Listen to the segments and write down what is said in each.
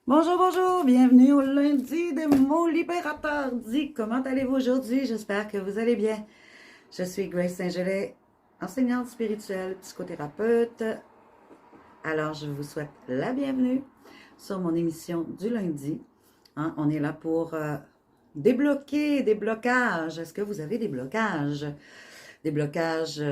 Bonjour, bonjour, bienvenue au lundi de Mots Libérateurs dit. Comment allez-vous aujourd'hui? J'espère que vous allez bien. Je suis Grace Saint-Gelais, enseignante spirituelle, psychothérapeute. Alors, je vous souhaite la bienvenue sur mon émission du lundi. On est là pour débloquer des blocages. Est-ce que vous avez des blocages? Des blocages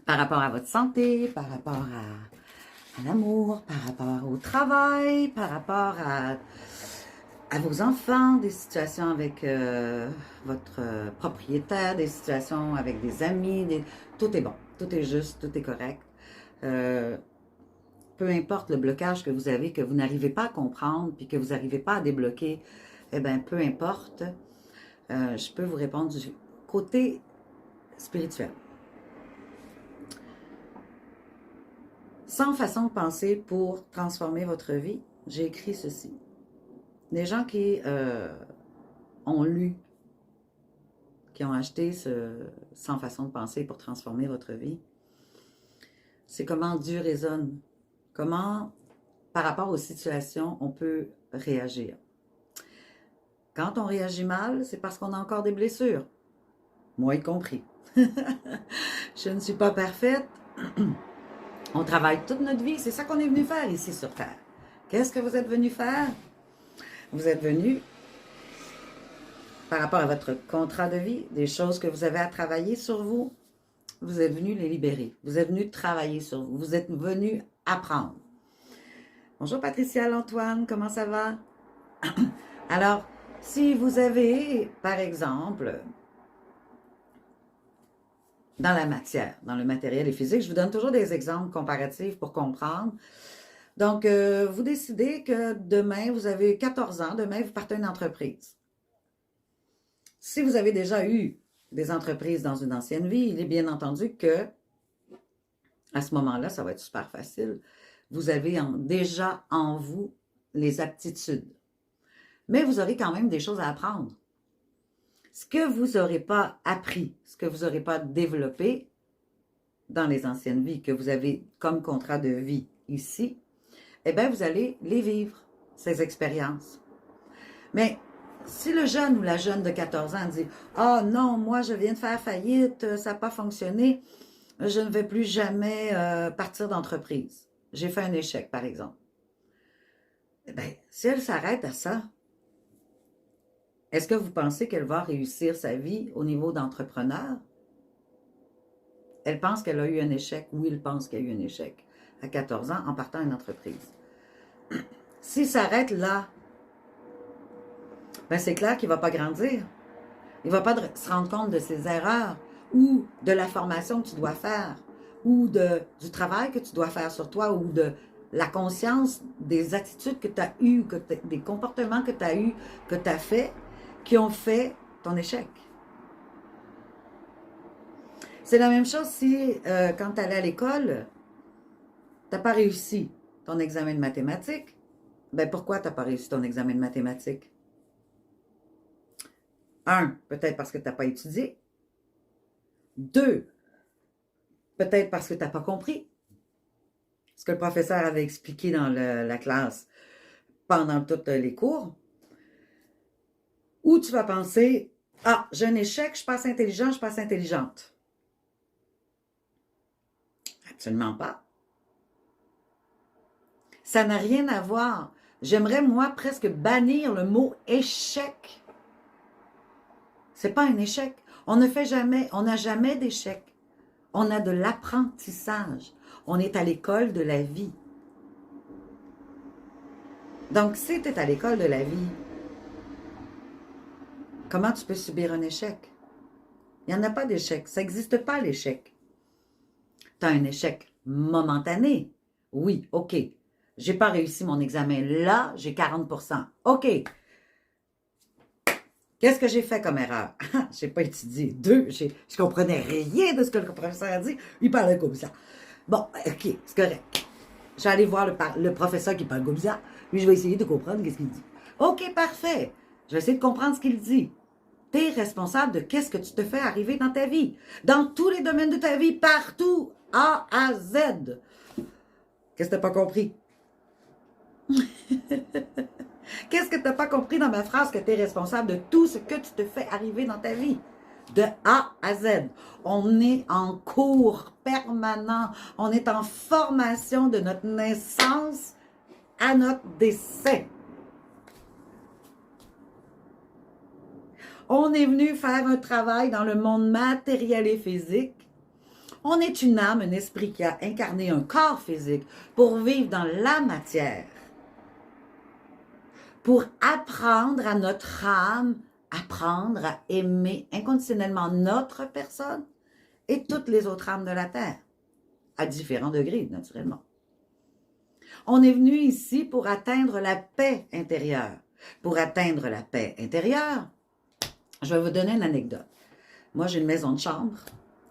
par rapport à votre santé, par rapport à l'amour, par rapport au travail, par rapport à vos enfants, des situations avec votre propriétaire, des situations avec des amis, tout est bon, tout est juste, tout est correct. Euh, Peu importe le blocage que vous avez, que vous n'arrivez pas à comprendre, puis que vous n'arrivez pas à débloquer, eh bien, peu importe, je peux vous répondre du côté spirituel. 100 façons de penser pour transformer votre vie, j'ai écrit ceci. Des gens qui ont lu, qui ont acheté ce 100 façons de penser pour transformer votre vie, c'est comment Dieu raisonne, comment, par rapport aux situations, on peut réagir. Quand on réagit mal, c'est parce qu'on a encore des blessures, moi y compris. Je ne suis pas parfaite. On travaille toute notre vie, c'est ça qu'on est venu faire ici sur Terre. Qu'est-ce que vous êtes venu faire? Vous êtes venu par rapport à votre contrat de vie, des choses que vous avez à travailler sur vous, vous êtes venu les libérer. Vous êtes venu travailler sur vous. Vous êtes venu apprendre. Bonjour Patricia Antoine, comment ça va? Alors, si vous avez, par exemple, dans la matière, dans le matériel et physique, je vous donne toujours des exemples comparatifs pour comprendre. Donc, vous décidez que demain, vous avez 14 ans, demain, vous partez une entreprise. Si vous avez déjà eu des entreprises dans une ancienne vie, il est bien entendu que, à ce moment-là, ça va être super facile. Vous avez déjà en vous les aptitudes. Mais vous aurez quand même des choses à apprendre. Ce que vous n'aurez pas appris, ce que vous n'aurez pas développé dans les anciennes vies, que vous avez comme contrat de vie ici, eh bien, vous allez les vivre, ces expériences. Mais si le jeune ou la jeune de 14 ans dit « Ah non, moi je viens de faire faillite, ça n'a pas fonctionné, je ne vais plus jamais partir d'entreprise. J'ai fait un échec, par exemple. » Eh bien, si elle s'arrête à ça, est-ce que vous pensez qu'elle va réussir sa vie au niveau d'entrepreneur? Elle pense qu'elle a eu un échec, ou il pense qu'il a eu un échec à 14 ans en partant d'une entreprise. S'il s'arrête là, ben c'est clair qu'il ne va pas grandir. Il ne va pas se rendre compte de ses erreurs ou de la formation que tu dois faire ou du travail que tu dois faire sur toi ou de la conscience des attitudes que tu as eues, des comportements que tu as eus, que tu as fait, qui ont fait ton échec. C'est la même chose si, quand tu allais à l'école, tu n'as pas réussi ton examen de mathématiques. Ben pourquoi tu n'as pas réussi ton examen de mathématiques? Un, peut-être parce que tu n'as pas étudié. Deux, peut-être parce que tu n'as pas compris ce que le professeur avait expliqué dans la classe pendant tous les cours. Ou tu vas penser, ah, j'ai un échec, je passe intelligent, je passe intelligente. Absolument pas. Ça n'a rien à voir. J'aimerais, moi, presque bannir le mot échec. C'est pas un échec. On ne fait jamais, on n'a jamais d'échec. On a de l'apprentissage. On est à l'école de la vie. Donc, si tu es à l'école de la vie, comment tu peux subir un échec? Il n'y en a pas d'échec. Ça n'existe pas, l'échec. Tu as un échec momentané. Oui, OK. J'ai pas réussi mon examen. Là, j'ai 40%. OK. Qu'est-ce que j'ai fait comme erreur? J'ai pas étudié. Deux, je comprenais rien de ce que le professeur a dit. Il parlait comme ça. Bon, OK, c'est correct. Je vais aller voir le professeur qui parle comme ça. Puis je vais essayer de comprendre ce qu'il dit. OK, parfait. Je vais essayer de comprendre ce qu'il dit. Tu es responsable de qu'est-ce que tu te fais arriver dans ta vie. Dans tous les domaines de ta vie, partout, A à Z. Qu'est-ce que tu n'as pas compris? Qu'est-ce que tu n'as pas compris dans ma phrase? Que tu es responsable de tout ce que tu te fais arriver dans ta vie. De A à Z. On est en cours permanent. On est en formation de notre naissance à notre décès. On est venu faire un travail dans le monde matériel et physique. On est une âme, un esprit qui a incarné un corps physique pour vivre dans la matière. Pour apprendre à notre âme, apprendre à aimer inconditionnellement notre personne et toutes les autres âmes de la Terre, à différents degrés, naturellement. On est venu ici pour atteindre la paix intérieure. Pour atteindre la paix intérieure, je vais vous donner une anecdote. Moi, j'ai une maison de chambre,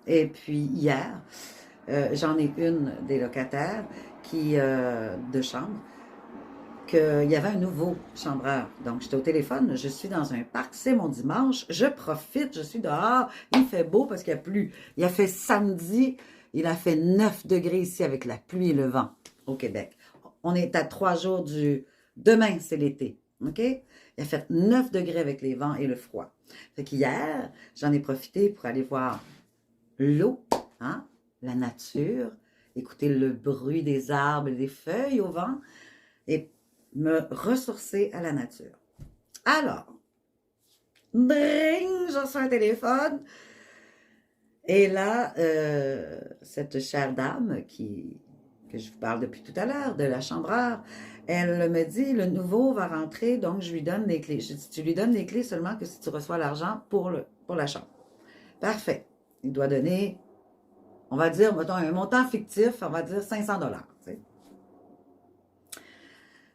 et puis hier, j'en ai une des locataires de chambre, qu'il y avait un nouveau chambreur. Donc, j'étais au téléphone, je suis dans un parc, c'est mon dimanche, je profite, je suis dehors, il fait beau parce qu'il n'y a plu. Il a fait samedi, il a fait 9 degrés ici avec la pluie et le vent au Québec. On est à 3 jours du... Demain, c'est l'été, OK? Il a fait 9 degrés avec les vents et le froid. Fait qu'hier, j'en ai profité pour aller voir l'eau, hein, la nature, écouter le bruit des arbres et des feuilles au vent et me ressourcer à la nature. Alors, dring, je reçois un téléphone. Et là, cette chère dame que je vous parle depuis tout à l'heure, de la chambreur, elle me dit, le nouveau va rentrer, donc je lui donne les clés. Je dis, tu lui donnes les clés seulement que si tu reçois l'argent pour la chambre. Parfait. Il doit donner, on va dire, mettons, un montant fictif, on va dire 500 $. Tu sais.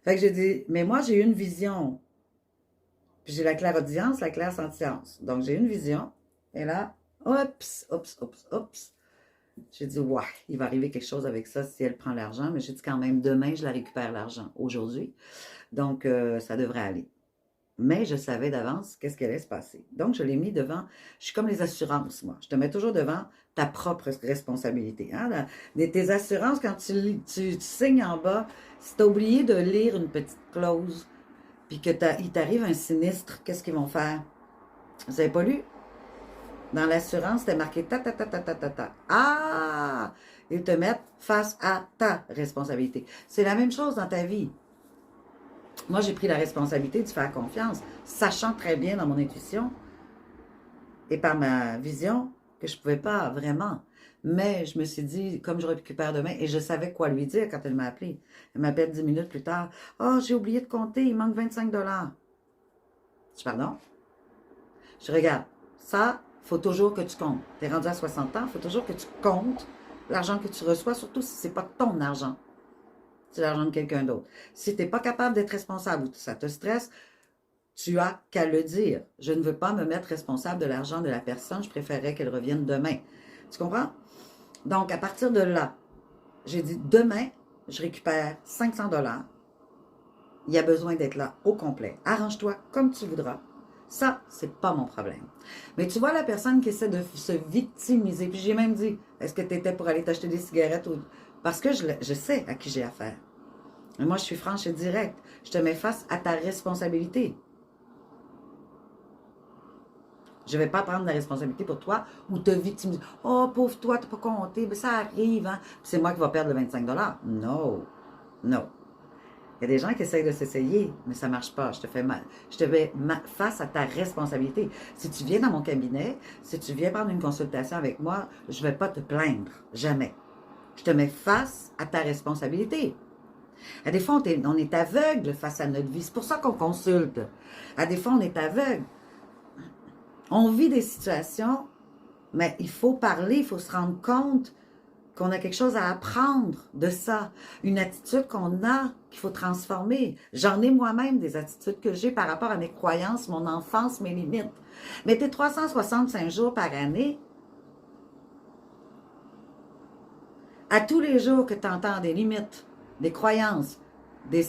Fait que j'ai dit, mais moi, j'ai une vision. Puis j'ai la clairaudience, la clairsentience. Donc, j'ai une vision. Et là, oups. J'ai dit, ouais, il va arriver quelque chose avec ça si elle prend l'argent. Mais j'ai dit quand même, demain, je la récupère l'argent. Aujourd'hui. Donc, ça devrait aller. Mais je savais d'avance qu'est-ce qui allait se passer. Donc, je l'ai mis devant. Je suis comme les assurances, moi. Je te mets toujours devant ta propre responsabilité. Hein? Tes assurances, quand tu signes en bas, si tu as oublié de lire une petite clause, puis qu'il t'arrive un sinistre, qu'est-ce qu'ils vont faire? Vous n'avez pas lu? Dans l'assurance, c'était marqué ta. Ah! Ils te mettent face à ta responsabilité. C'est la même chose dans ta vie. Moi, j'ai pris la responsabilité de faire confiance, sachant très bien dans mon intuition et par ma vision que je ne pouvais pas vraiment. Mais je me suis dit, comme je récupère demain, et je savais quoi lui dire quand elle m'a appelé. Elle m'appelle 10 minutes plus tard. « Oh, j'ai oublié de compter, il manque 25 $. » Je dis, pardon? Je regarde, ça, il faut toujours que tu comptes. Tu es rendu à 60 ans, il faut toujours que tu comptes l'argent que tu reçois, surtout si ce n'est pas ton argent. C'est l'argent de quelqu'un d'autre. Si tu n'es pas capable d'être responsable ou ça te stresse, tu as qu'à le dire. Je ne veux pas me mettre responsable de l'argent de la personne, je préférerais qu'elle revienne demain. Tu comprends? Donc, à partir de là, j'ai dit, demain, je récupère 500 $. Il y a besoin d'être là au complet. Arrange-toi comme tu voudras. Ça, c'est pas mon problème. Mais tu vois la personne qui essaie de se victimiser, puis j'ai même dit, est-ce que tu étais pour aller t'acheter des cigarettes? Parce que je sais à qui j'ai affaire. Mais moi, je suis franche et directe. Je te mets face à ta responsabilité. Je ne vais pas prendre la responsabilité pour toi ou te victimiser. Oh, pauvre toi, tu n'as pas compté. Mais ça arrive, hein? Puis c'est moi qui vais perdre le 25 $. Non. Non. Il y a des gens qui essayent de s'essayer, mais ça ne marche pas. Je te fais mal. Je te mets face à ta responsabilité. Si tu viens dans mon cabinet, si tu viens prendre une consultation avec moi, je ne vais pas te plaindre. Jamais. Je te mets face à ta responsabilité. À des fois, on est aveugle face à notre vie. C'est pour ça qu'on consulte. À des fois, on est aveugle. On vit des situations, mais il faut parler, il faut se rendre compte qu'on a quelque chose à apprendre de ça. Une attitude qu'on a, qu'il faut transformer. J'en ai moi-même des attitudes que j'ai par rapport à mes croyances, mon enfance, mes limites. Mais tes 365 jours par année, à tous les jours que tu entends des limites, des croyances, des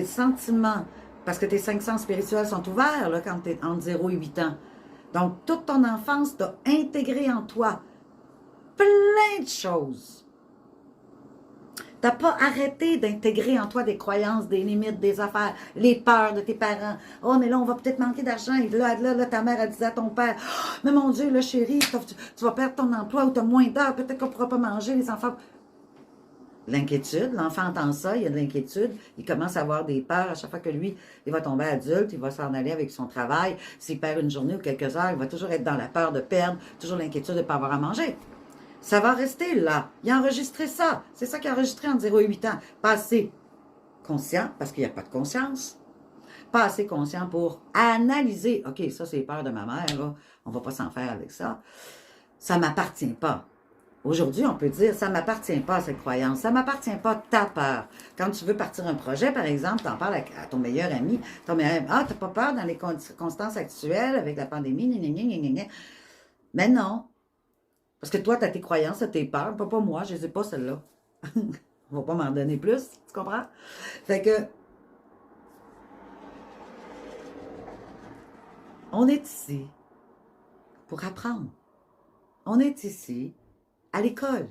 sentiments, parce que tes 5 sens spirituels sont ouverts là, quand tu es entre 0 et 8 ans. Donc, toute ton enfance, tu as intégré en toi plein de choses. Tu T'as pas arrêté d'intégrer en toi des croyances, des limites, des affaires, les peurs de tes parents. Oh, mais là, on va peut-être manquer d'argent. Et là, ta mère, elle disait à ton père, oh, mais mon Dieu, là, chérie, tu vas perdre ton emploi ou tu as moins d'heures, peut-être qu'on pourra pas manger, les enfants. L'inquiétude, l'enfant entend ça, il y a de l'inquiétude, il commence à avoir des peurs à chaque fois que lui, il va tomber adulte, il va s'en aller avec son travail, s'il perd une journée ou quelques heures, il va toujours être dans la peur de perdre, toujours l'inquiétude de ne pas avoir à manger. Ça va rester là. Il a enregistré ça. C'est ça qu'il a enregistré en 0 et 8 ans. Pas assez conscient, parce qu'il n'y a pas de conscience. Pas assez conscient pour analyser. OK, ça, c'est peur de ma mère, là. On ne va pas s'en faire avec ça. Ça ne m'appartient pas. Aujourd'hui, on peut dire, ça ne m'appartient pas, cette croyance. Ça ne m'appartient pas, ta peur. Quand tu veux partir un projet, par exemple, tu en parles à ton meilleur ami. Ton meilleur ami, ah, tu n'as pas peur dans les circonstances actuelles avec la pandémie, mais non. Parce que toi, tu as tes croyances, tu as tes peurs. Pas moi, je ne les ai pas, celles-là. On ne va pas m'en donner plus, tu comprends? Fait que, on est ici pour apprendre. On est ici à l'école.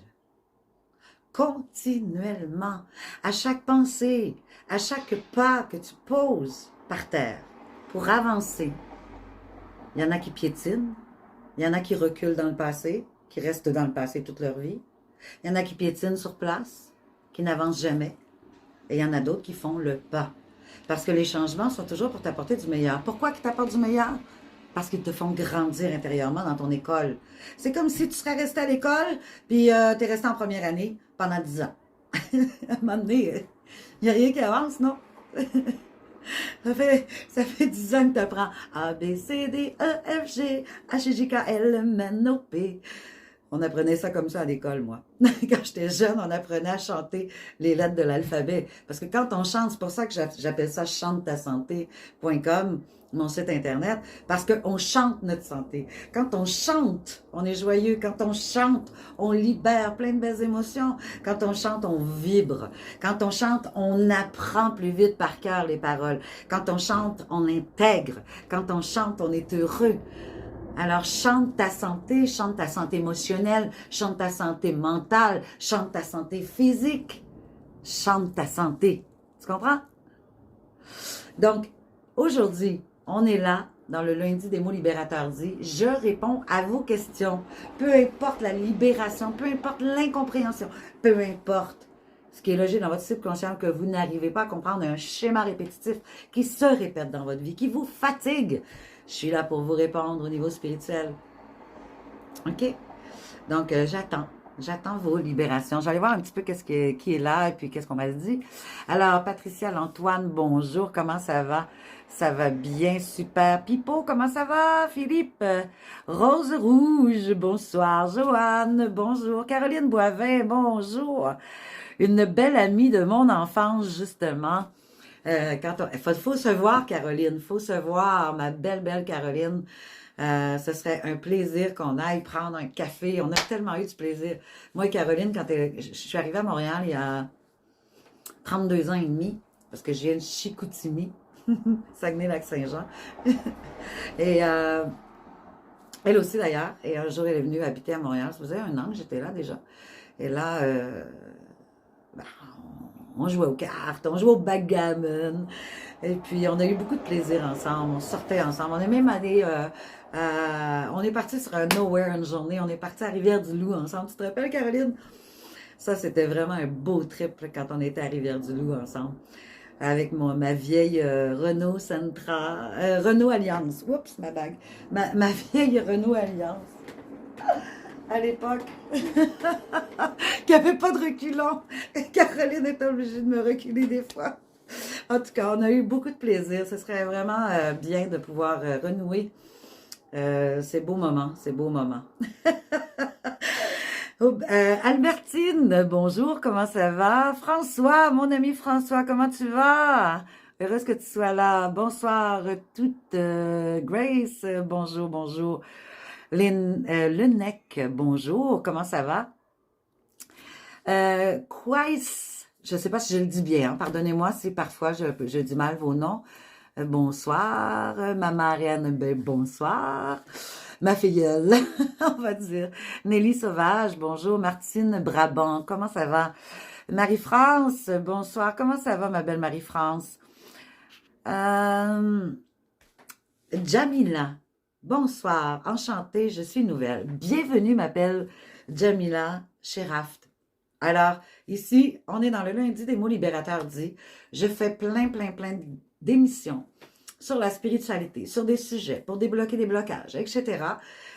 Continuellement, à chaque pensée, à chaque pas que tu poses par terre pour avancer. Il y en a qui piétinent, il y en a qui reculent dans le passé, qui restent dans le passé toute leur vie. Il y en a qui piétinent sur place, qui n'avancent jamais. Et il y en a d'autres qui font le pas. Parce que les changements sont toujours pour t'apporter du meilleur. Pourquoi qu'ils t'apportent du meilleur? Parce qu'ils te font grandir intérieurement dans ton école. C'est comme si tu serais resté à l'école, puis tu es resté en première année pendant 10 ans. À un moment donné, il n'y a rien qui avance, non? Ça fait 10 ans que tu apprends A, B, C, D, E, F, G, H, I, J, K, L, M, N, O, P. On apprenait ça comme ça à l'école, moi. Quand j'étais jeune, on apprenait à chanter les lettres de l'alphabet. Parce que quand on chante, c'est pour ça que j'appelle ça chantetasanté.com, mon site internet, parce qu'on chante notre santé. Quand on chante, on est joyeux. Quand on chante, on libère plein de belles émotions. Quand on chante, on vibre. Quand on chante, on apprend plus vite par cœur les paroles. Quand on chante, on intègre. Quand on chante, on est heureux. Alors, chante ta santé émotionnelle, chante ta santé mentale, chante ta santé physique, chante ta santé. Tu comprends? Donc, aujourd'hui, on est là, dans le lundi des mots libérateurs dits. Je réponds à vos questions. Peu importe la libération, peu importe l'incompréhension, peu importe ce qui est logé dans votre subconscient que vous n'arrivez pas à comprendre, un schéma répétitif qui se répète dans votre vie, qui vous fatigue. Je suis là pour vous répondre au niveau spirituel. OK? Donc, j'attends. J'attends vos libérations. J'allais voir un petit peu qui est là et puis qu'est-ce qu'on m'a dit. Alors, Patricia L'Antoine, bonjour. Comment ça va? Ça va bien, super. Pipo, comment ça va? Philippe, Rose Rouge, bonsoir. Joanne, bonjour. Caroline Boivin, bonjour. Une belle amie de mon enfance, justement. Faut se voir, Caroline. Il faut se voir, ma belle Caroline. Ce serait un plaisir qu'on aille prendre un café. On a tellement eu du plaisir. Moi et Caroline, je suis arrivée à Montréal il y a 32 ans et demi, parce que j'ai une Chicoutimi, Saguenay-Lac-Saint-Jean. Et elle aussi d'ailleurs. Et un jour, elle est venue habiter à Montréal. Ça faisait 1 an que j'étais là déjà. Et là, ben, on jouait aux cartes, on jouait au backgammon. Et puis, on a eu beaucoup de plaisir ensemble. On sortait ensemble. On est même allé... on est parti sur un nowhere une journée. On est parti à Rivière-du-Loup ensemble. Tu te rappelles, Caroline? Ça, c'était vraiment un beau trip quand on était à Rivière-du-Loup ensemble. Avec ma vieille Renault Sentra... Renault Alliance. Oups, ma bague. Ma vieille Renault Alliance. À l'époque, qui n'avait pas de reculon. Caroline était obligée de me reculer des fois. En tout cas, on a eu beaucoup de plaisir. Ce serait vraiment bien de pouvoir renouer ces beaux moments, ces beaux moments. Albertine, bonjour, comment ça va? François, mon ami François, comment tu vas? Heureuse que tu sois là. Bonsoir toute Grace, bonjour, bonjour. Lenec, bonjour, comment ça va? Quais, je ne sais pas si je le dis bien, hein, pardonnez-moi si parfois je dis mal vos noms. Bonsoir, ma Marianne, bonsoir. Ma filleule, on va dire. Nelly Sauvage, bonjour. Martine Brabant, comment ça va? Marie-France, bonsoir. Comment ça va, ma belle Marie-France? Euh, Jamila, bonsoir. Enchantée, je suis nouvelle. Bienvenue, ma belle Jamila chez Raft. Alors, ici, on est dans le lundi des mots libérateurs dits. Je fais plein d'émissions sur la spiritualité, sur des sujets, pour débloquer des blocages, etc.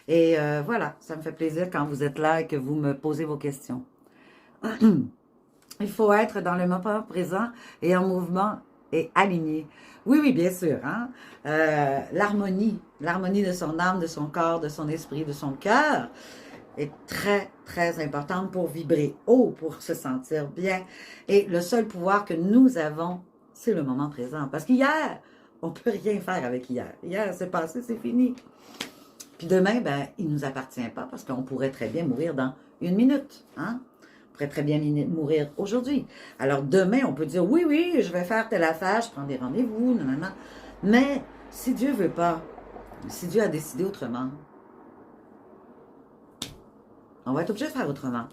Et voilà, ça me fait plaisir quand vous êtes là et que vous me posez vos questions. Il faut être dans le moment présent et en mouvement et aligné. Oui, oui, bien sûr. Hein? L'harmonie de son âme, de son corps, de son esprit, de son cœur est très importante pour vibrer haut, pour se sentir bien. Et le seul pouvoir que nous avons, c'est le moment présent. Parce qu'hier, on peut rien faire avec hier. Hier, c'est passé, c'est fini. Puis demain, ben, il ne nous appartient pas parce qu'on pourrait très bien mourir dans une minute. Hein? On pourrait très bien mourir aujourd'hui. Alors demain, on peut dire, oui, oui, je vais faire telle affaire, je prends des rendez-vous, nanana. Mais si Dieu veut pas, si Dieu a décidé autrement, on va être obligé de faire autrement.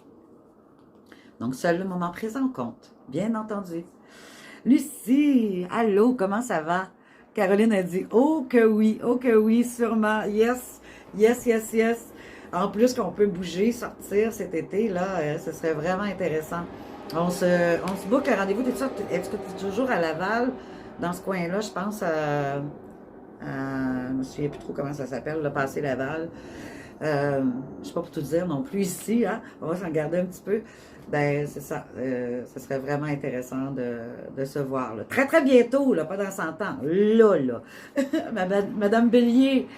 Donc, seul le moment présent compte, bien entendu. Lucie, allô, comment ça va? Caroline a dit, oh que oui, sûrement, yes, yes, yes, yes. En plus qu'on peut bouger, sortir cet été, là, ce serait vraiment intéressant. On se book un rendez-vous. Est-ce que tu es toujours à Laval, dans ce coin-là, je pense, je me souviens plus trop comment ça s'appelle, le passé Laval. Je ne sais pas pour tout dire non plus ici, hein? On va s'en garder un petit peu. Ben, c'est ça. Ce serait vraiment intéressant de se voir. Là. Très bientôt, là, pas dans 100 ans. Là. Madame Bélier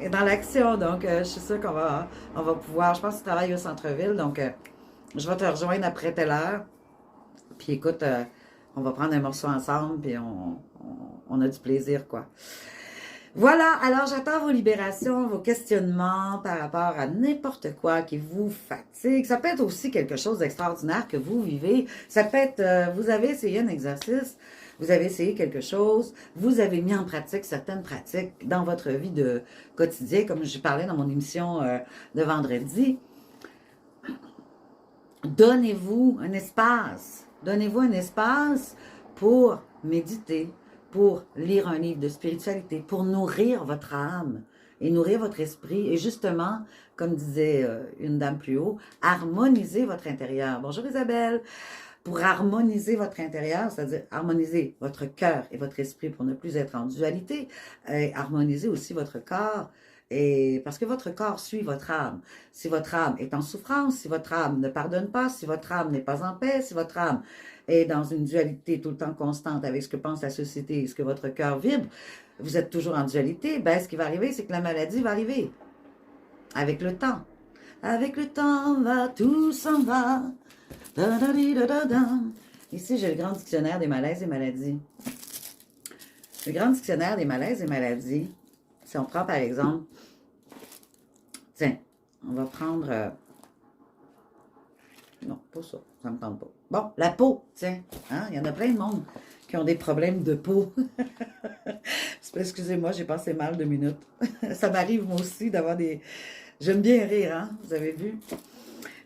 est dans l'action, donc je suis sûre on va pouvoir. Je pense que tu travailles au centre-ville, donc je vais te rejoindre après telle heure. Puis écoute, on va prendre un morceau ensemble, puis on a du plaisir, quoi. Voilà, alors j'attends vos libérations, vos questionnements par rapport à n'importe quoi qui vous fatigue. Ça peut être aussi quelque chose d'extraordinaire que vous vivez. Ça peut être, vous avez essayé un exercice, vous avez essayé quelque chose, vous avez mis en pratique certaines pratiques dans votre vie de quotidien, comme je parlais dans mon émission de vendredi. Donnez-vous un espace. Donnez-vous un espace pour méditer, pour lire un livre de spiritualité, pour nourrir votre âme et nourrir votre esprit. Et justement, comme disait une dame plus haut, harmoniser votre intérieur. Bonjour Isabelle. Pour harmoniser votre intérieur, c'est-à-dire harmoniser votre cœur et votre esprit pour ne plus être en dualité, et harmoniser aussi votre corps. Et parce que votre corps suit votre âme. Si votre âme est en souffrance, si votre âme ne pardonne pas, si votre âme n'est pas en paix, si votre âme est dans une dualité tout le temps constante avec ce que pense la société et ce que votre cœur vibre, vous êtes toujours en dualité, ben ce qui va arriver, c'est que la maladie va arriver. Avec le temps. Avec le temps, tout s'en va. Da, da, da, da, da. Ici, j'ai le grand dictionnaire des malaises et maladies. Le grand dictionnaire des malaises et maladies, si on prend par exemple, tiens, on va prendre, non, pas ça, ça me tente pas. Bon, la peau, tiens, hein, il y en a plein de monde qui ont des problèmes de peau. Excusez-moi, j'ai passé mal 2 minutes. Ça m'arrive moi aussi d'avoir des... J'aime bien rire, hein, vous avez vu?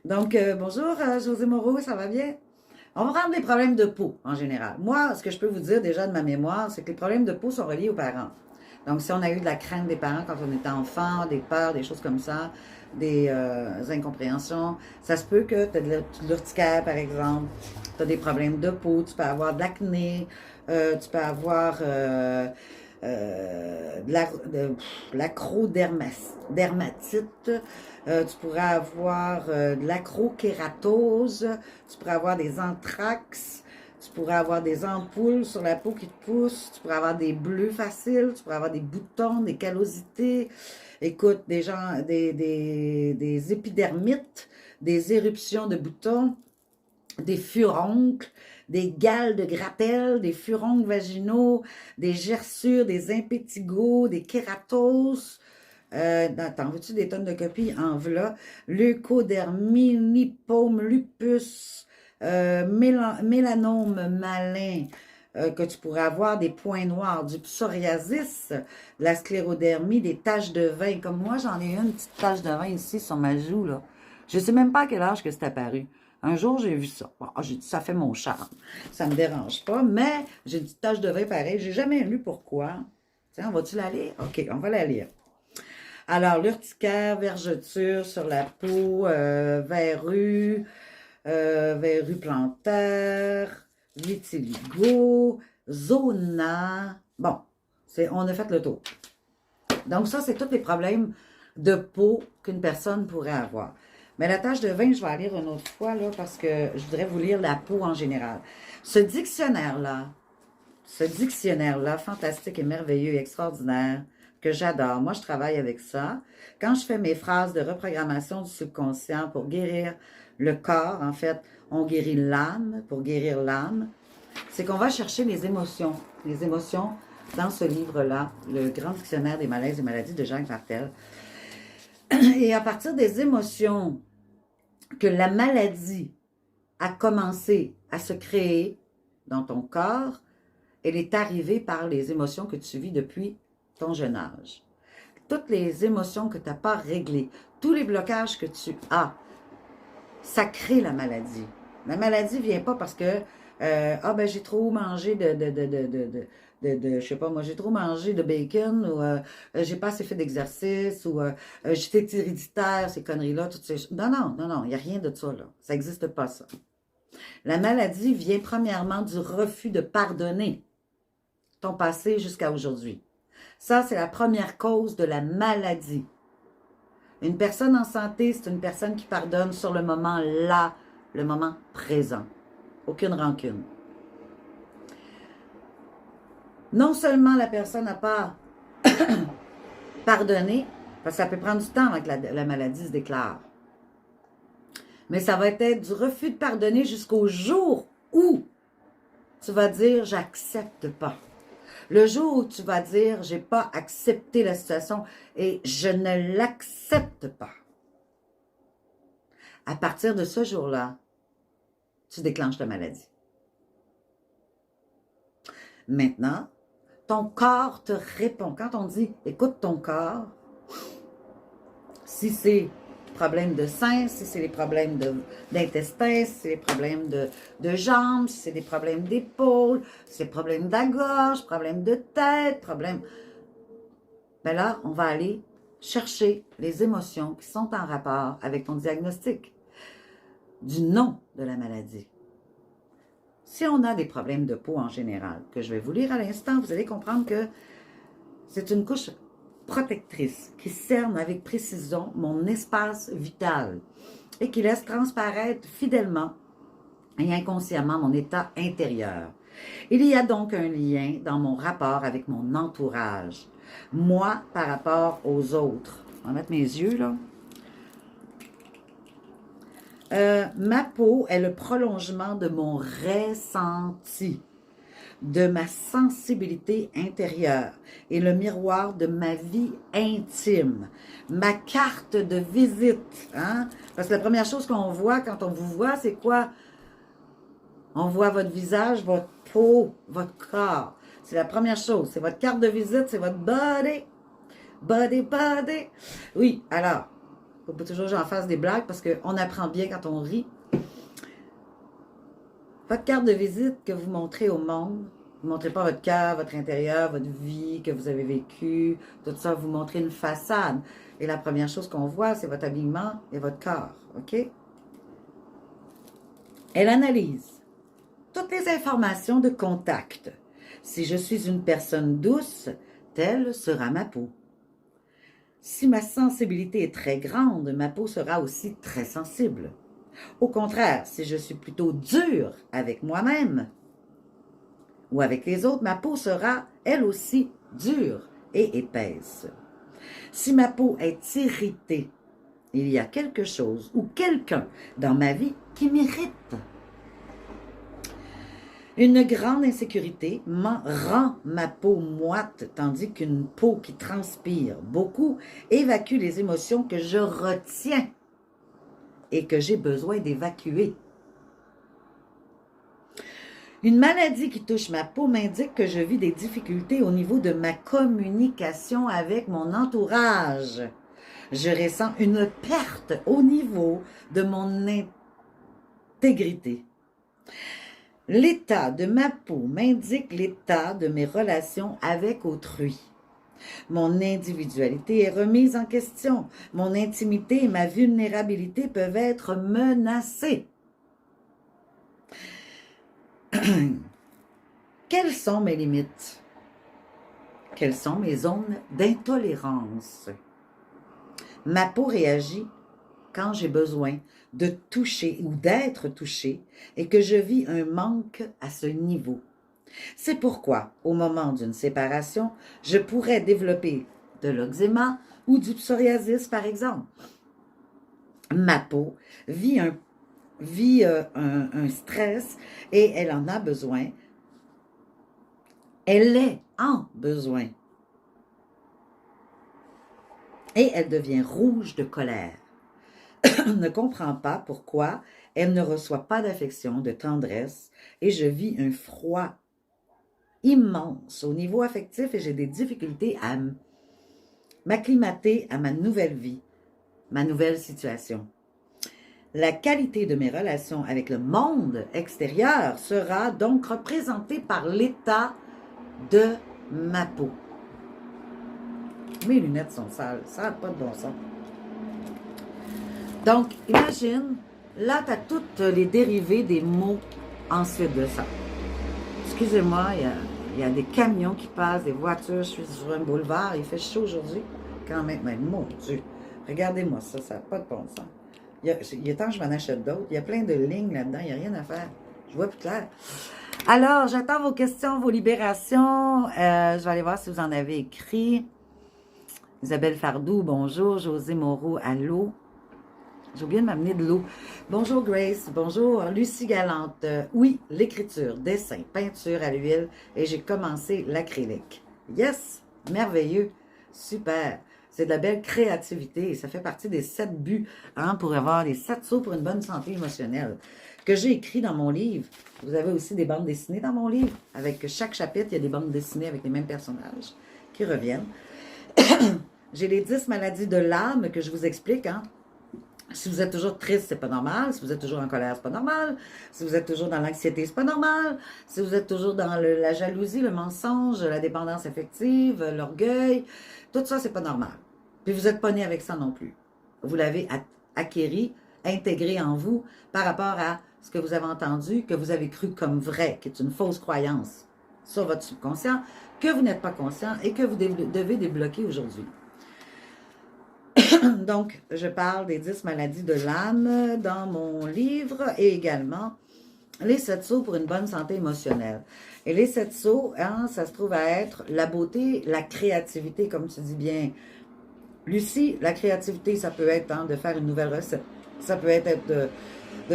Donc, bonjour José Moreau, ça va bien? On va prendre des problèmes de peau en général. Moi, ce que je peux vous dire déjà de ma mémoire, c'est que les problèmes de peau sont reliés aux parents. Donc, si on a eu de la crainte des parents quand on était enfant, des peurs, des choses comme ça, des incompréhensions, ça se peut que tu as de l'urticaire, par exemple, tu as des problèmes de peau, tu peux avoir de l'acné, tu peux avoir de l'acrodermatite, tu pourrais avoir de l'acrokératose, tu pourrais avoir des anthrax, tu pourrais avoir des ampoules sur la peau qui te poussent, tu pourrais avoir des bleus faciles, tu pourrais avoir des boutons, des callosités, écoute, des épidermites, des éruptions de boutons, des furoncles, des gales de grappelle, des furoncles vaginaux, des gerçures, des impétigos, des kératoses. Attends, veux-tu des tonnes de copies? En v'là. Leucodermie, lipome, lupus, mélanome malin, que tu pourrais avoir, des points noirs, du psoriasis, la sclérodermie, des taches de vin. Comme moi, j'en ai une petite tache de vin ici sur ma joue, là. Je ne sais même pas à quel âge que c'est apparu. Un jour, j'ai vu ça. Bon, j'ai dit, ça fait mon charme. Ça me dérange pas, mais j'ai dit, tache de vin pareil. J'ai jamais lu pourquoi. Tiens, on va-tu la lire? OK, on va la lire. Alors, l'urticaire, vergeture sur la peau, verrue plantaire, vitiligo, zona. Bon, on a fait le tour. Donc, ça, c'est tous les problèmes de peau qu'une personne pourrait avoir. Mais la tache de vin, je vais la lire une autre fois, là, parce que je voudrais vous lire la peau en général. Ce dictionnaire-là, fantastique et merveilleux et extraordinaire, que j'adore. Moi, je travaille avec ça. Quand je fais mes phrases de reprogrammation du subconscient pour guérir le corps, en fait, on guérit l'âme, pour guérir l'âme, c'est qu'on va chercher les émotions dans ce livre-là, le Grand Dictionnaire des malaises et maladies de Jacques Martel. Et à partir des émotions que la maladie a commencé à se créer dans ton corps, elle est arrivée par les émotions que tu vis depuis ton jeune âge. Toutes les émotions que tu n'as pas réglées, tous les blocages que tu as, ça crée la maladie. La maladie ne vient pas parce que ben j'ai trop mangé je sais pas moi, j'ai trop mangé de bacon ou j'ai pas assez fait d'exercice ou j'étais héréditaire, ces conneries-là, toutes ces choses. Non, il n'y a rien de ça, là. Ça n'existe pas, ça. La maladie vient premièrement du refus de pardonner ton passé jusqu'à aujourd'hui. Ça, c'est la première cause de la maladie. Une personne en santé, c'est une personne qui pardonne sur le moment là, le moment présent. Aucune rancune. Non seulement la personne n'a pas pardonné, parce que ça peut prendre du temps avant que la maladie se déclare, mais ça va être du refus de pardonner jusqu'au jour où tu vas dire « j'accepte pas ». Le jour où tu vas dire « j'ai pas accepté la situation et je ne l'accepte pas ». À partir de ce jour-là, tu déclenches la maladie. Maintenant, ton corps te répond. Quand on dit « écoute ton corps », si c'est problèmes de sein, si c'est les problèmes d'intestin, si c'est les problèmes de jambes, si c'est des problèmes d'épaule, si c'est des problèmes de la gorge, problèmes de tête, problèmes... Ben là, on va aller chercher les émotions qui sont en rapport avec ton diagnostic du nom de la maladie. Si on a des problèmes de peau en général, que je vais vous lire à l'instant, vous allez comprendre que c'est une couche protectrice qui cerne avec précision mon espace vital et qui laisse transparaître fidèlement et inconsciemment mon état intérieur. Il y a donc un lien dans mon rapport avec mon entourage, moi par rapport aux autres. On va mettre mes yeux là. Ma peau est le prolongement de mon ressenti, de ma sensibilité intérieure et le miroir de ma vie intime. Ma carte de visite, hein? Parce que la première chose qu'on voit quand on vous voit, c'est quoi? On voit votre visage, votre peau, votre corps. C'est la première chose. C'est votre carte de visite, c'est votre body. Body. Oui, alors, il faut toujours que j'en fasse des blagues parce qu'on apprend bien quand on rit. Votre carte de visite que vous montrez au monde, vous ne montrez pas votre cœur, votre intérieur, votre vie que vous avez vécue, tout ça, vous montrez une façade. Et la première chose qu'on voit, c'est votre habillement et votre corps, OK? Elle analyse toutes les informations de contact. Si je suis une personne douce, telle sera ma peau. Si ma sensibilité est très grande, ma peau sera aussi très sensible. Au contraire, si je suis plutôt dure avec moi-même ou avec les autres, ma peau sera, elle aussi, dure et épaisse. Si ma peau est irritée, il y a quelque chose ou quelqu'un dans ma vie qui m'irrite. Une grande insécurité rend ma peau moite, tandis qu'une peau qui transpire beaucoup évacue les émotions que je retiens et que j'ai besoin d'évacuer. Une maladie qui touche ma peau m'indique que je vis des difficultés au niveau de ma communication avec mon intégrité. L'état de ma peau m'indique l'état de mes relations avec autrui. Mon individualité est remise en question. Mon intimité et ma vulnérabilité peuvent être menacées. Quelles sont mes limites? Quelles sont mes zones d'intolérance? Ma peau réagit quand j'ai besoin de toucher ou d'être touché et que je vis un manque à ce niveau. C'est pourquoi, au moment d'une séparation, je pourrais développer de l'eczéma ou du psoriasis, par exemple. Ma peau vit un stress et elle en a besoin. Elle est en besoin. Et elle devient rouge de colère. Ne comprend pas pourquoi elle ne reçoit pas d'affection, de tendresse, et je vis un froid immense au niveau affectif et j'ai des difficultés à m'acclimater à ma nouvelle vie, ma nouvelle situation. La qualité de mes relations avec le monde extérieur sera donc représentée par l'état de ma peau. Mes lunettes sont sales, ça n'a pas de bon sens. Donc, imagine, là, tu as toutes les dérivés des mots ensuite de ça. Excusez-moi, il y a des camions qui passent, des voitures, je suis sur un boulevard, il fait chaud aujourd'hui. Quand même, mais mon Dieu, regardez-moi ça, ça n'a pas de bon sens. Il y a temps que je m'en achète d'autres, il y a plein de lignes là-dedans, il n'y a rien à faire. Je vois plus clair. Alors, j'attends vos questions, vos libérations. Je vais aller voir si vous en avez écrit. Isabelle Fardou, bonjour. José Moreau, allô. J'ai oublié de m'amener de l'eau. Bonjour Grace, bonjour Lucie Galante. Oui, l'écriture, dessin, peinture à l'huile et j'ai commencé l'acrylique. Yes, merveilleux, super. C'est de la belle créativité et ça fait partie des 7 buts pour avoir les 7 sauts pour une bonne santé émotionnelle que j'ai écrit dans mon livre. Vous avez aussi des bandes dessinées dans mon livre. Avec chaque chapitre, il y a des bandes dessinées avec les mêmes personnages qui reviennent. J'ai les 10 maladies de l'âme que je vous explique, Si vous êtes toujours triste, c'est pas normal. Si vous êtes toujours en colère, c'est pas normal. Si vous êtes toujours dans l'anxiété, c'est pas normal. Si vous êtes toujours dans la jalousie, le mensonge, la dépendance affective, l'orgueil, tout ça, c'est pas normal. Puis vous n'êtes pas né avec ça non plus. Vous l'avez acquéri, intégré en vous par rapport à ce que vous avez entendu, que vous avez cru comme vrai, qui est une fausse croyance sur votre subconscient, que vous n'êtes pas conscient et que vous devez débloquer aujourd'hui. Donc, je parle des 10 maladies de l'âme dans mon livre et également les 7 sauts pour une bonne santé émotionnelle. Et les 7 sauts, ça se trouve à être la beauté, la créativité, comme tu dis bien. Lucie, la créativité, ça peut être de faire une nouvelle recette. Ça peut être de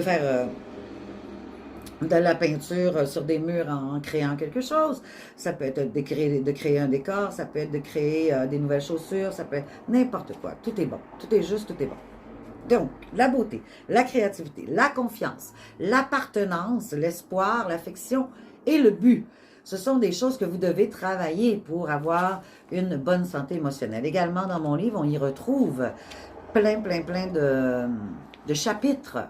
faire de la peinture sur des murs en créant quelque chose. Ça peut être de créer un décor, ça peut être de créer des nouvelles chaussures, ça peut être n'importe quoi. Tout est bon. Tout est juste, tout est bon. Donc, la beauté, la créativité, la confiance, l'appartenance, l'espoir, l'affection et le but. Ce sont des choses que vous devez travailler pour avoir une bonne santé émotionnelle. Également, dans mon livre, on y retrouve plein de chapitres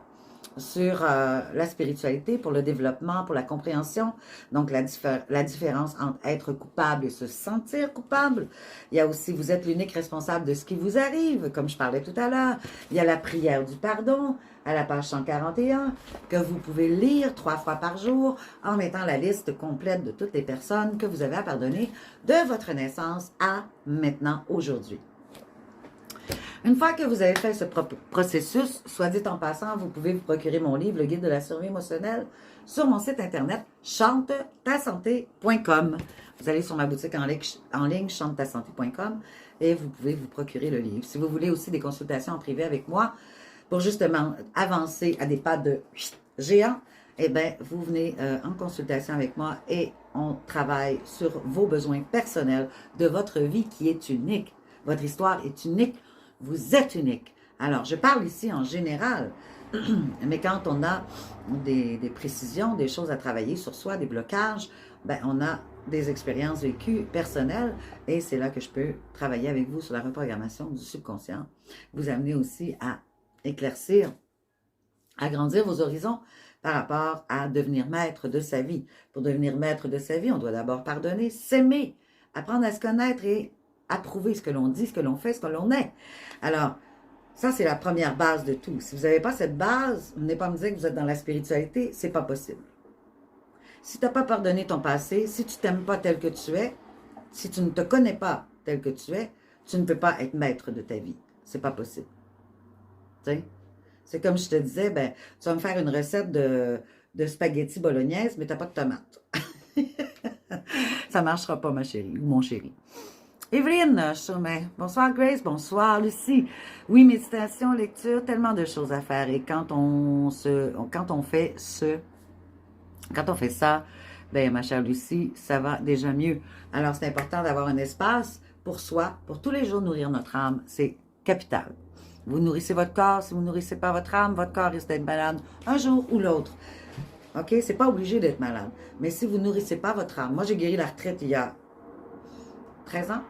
sur la spiritualité, pour le développement, pour la compréhension. Donc, la différence entre être coupable et se sentir coupable. Il y a aussi, vous êtes l'unique responsable de ce qui vous arrive, comme je parlais tout à l'heure. Il y a la prière du pardon, à la page 141, que vous pouvez lire 3 fois par jour, en mettant la liste complète de toutes les personnes que vous avez à pardonner de votre naissance à maintenant, aujourd'hui. Une fois que vous avez fait ce processus, soit dit en passant, vous pouvez vous procurer mon livre, Le guide de la survie émotionnelle, sur mon site internet chantetasanté.com. Vous allez sur ma boutique en ligne chantetasanté.com et vous pouvez vous procurer le livre. Si vous voulez aussi des consultations en privé avec moi pour justement avancer à des pas de géant, eh bien, vous venez en consultation avec moi et on travaille sur vos besoins personnels de votre vie qui est unique. Votre histoire est unique. Vous êtes unique. Alors, je parle ici en général, mais quand on a des précisions, des choses à travailler sur soi, des blocages, ben, on a des expériences vécues personnelles et c'est là que je peux travailler avec vous sur la reprogrammation du subconscient. Vous amener aussi à éclaircir, agrandir vos horizons par rapport à devenir maître de sa vie. Pour devenir maître de sa vie, on doit d'abord pardonner, s'aimer, apprendre à se connaître et approuver ce que l'on dit, ce que l'on fait, ce que l'on est. Alors, ça, c'est la première base de tout. Si vous n'avez pas cette base, venez pas me dire que vous êtes dans la spiritualité, c'est pas possible. Si tu n'as pas pardonné ton passé, si tu t'aimes pas tel que tu es, si tu ne te connais pas tel que tu es, tu ne peux pas être maître de ta vie. C'est pas possible. T'sais? C'est comme je te disais, ben, tu vas me faire une recette de spaghetti bolognaise, mais tu n'as pas de tomates. Ça ne marchera pas, ma chérie, ou mon chéri. Evelyne, bonsoir Grace, bonsoir Lucie. Oui, méditation, lecture, tellement de choses à faire. Et quand on fait ça, ben ma chère Lucie, ça va déjà mieux. Alors, c'est important d'avoir un espace pour soi, pour tous les jours nourrir notre âme. C'est capital. Vous nourrissez votre corps, si vous ne nourrissez pas votre âme, votre corps risque d'être malade un jour ou l'autre. OK? C'est pas obligé d'être malade. Mais si vous ne nourrissez pas votre âme, moi j'ai guéri la retraite il y a 13 ans.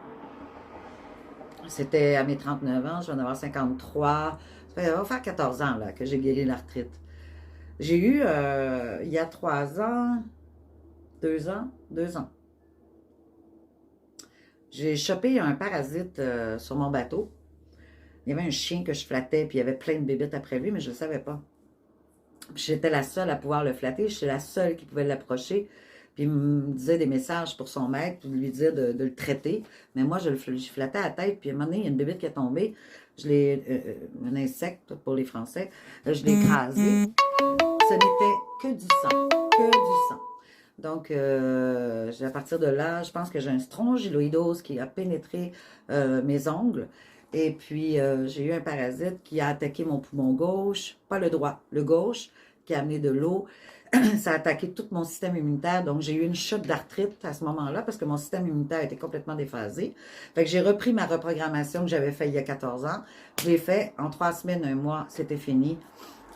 C'était à mes 39 ans, je vais en avoir 53. Ça va faire 14 ans là, que j'ai guéri la retraite. J'ai eu, il y a 3 ans, 2 ans, j'ai chopé un parasite sur mon bateau. Il y avait un chien que je flattais, puis il y avait plein de bébites après lui, mais je ne le savais pas. J'étais la seule à pouvoir le flatter, j'étais la seule qui pouvait l'approcher. Puis il me disait des messages pour son maître, puis lui dire de le traiter. Mais moi, je flattais à la tête, puis à un moment donné, il y a une bébite qui est tombée. Un insecte pour les Français, je l'ai écrasé. Ce n'était que du sang, que du sang. Donc, à partir de là, je pense que j'ai un strongyloïdose qui a pénétré mes ongles. Et puis, j'ai eu un parasite qui a attaqué mon poumon gauche, pas le droit, le gauche, qui a amené de l'eau. Ça a attaqué tout mon système immunitaire. Donc, j'ai eu une chute d'arthrite à ce moment-là parce que mon système immunitaire était complètement déphasé. Fait que j'ai repris ma reprogrammation que j'avais faite il y a 14 ans. Je l'ai fait en 3 semaines, 1 mois, c'était fini.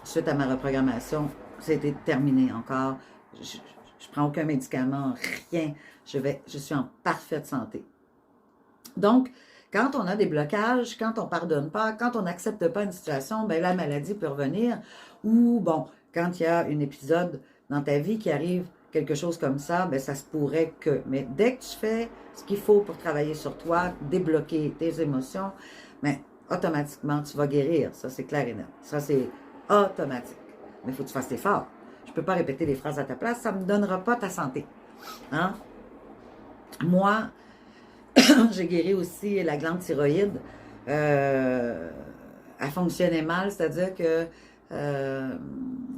Suite à ma reprogrammation, c'était terminé encore. Je prends aucun médicament, rien. Je suis en parfaite santé. Donc, quand on a des blocages, quand on ne pardonne pas, quand on n'accepte pas une situation, ben la maladie peut revenir. Ou, bon, quand il y a un épisode dans ta vie qui arrive, quelque chose comme ça, ben ça se pourrait que. Mais dès que tu fais ce qu'il faut pour travailler sur toi, débloquer tes émotions, ben, automatiquement, tu vas guérir. Ça, c'est clair et net. Ça, c'est automatique. Mais il faut que tu fasses l'effort. Je ne peux pas répéter les phrases à ta place, ça ne me donnera pas ta santé. Hein? Moi, j'ai guéri aussi la glande thyroïde. Elle fonctionnait mal, c'est-à-dire que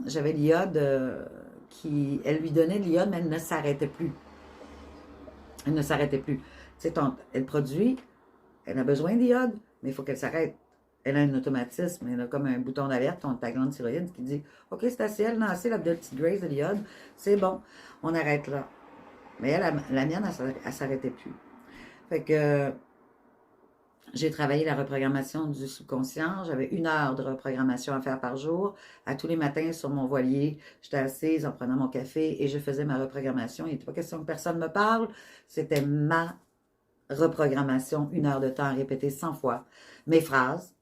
j'avais l'iode elle lui donnait de l'iode, mais elle ne s'arrêtait plus. Elle ne s'arrêtait plus. Tu sais, elle produit, elle a besoin d'iode, mais il faut qu'elle s'arrête. Elle a un automatisme, elle a comme un bouton d'alerte, ta glande thyroïde qui dit « OK, c'est assez, elle a assez la petite grace de l'iode, c'est bon, on arrête là. » Mais elle, la mienne, elle ne s'arrêtait plus. Fait que j'ai travaillé la reprogrammation du subconscient. J'avais 1 heure de reprogrammation à faire par jour. À tous les matins, sur mon voilier, j'étais assise en prenant mon café et je faisais ma reprogrammation. Il n'était pas question que personne me parle. C'était ma reprogrammation, 1 heure de temps à répéter 100 fois mes phrases.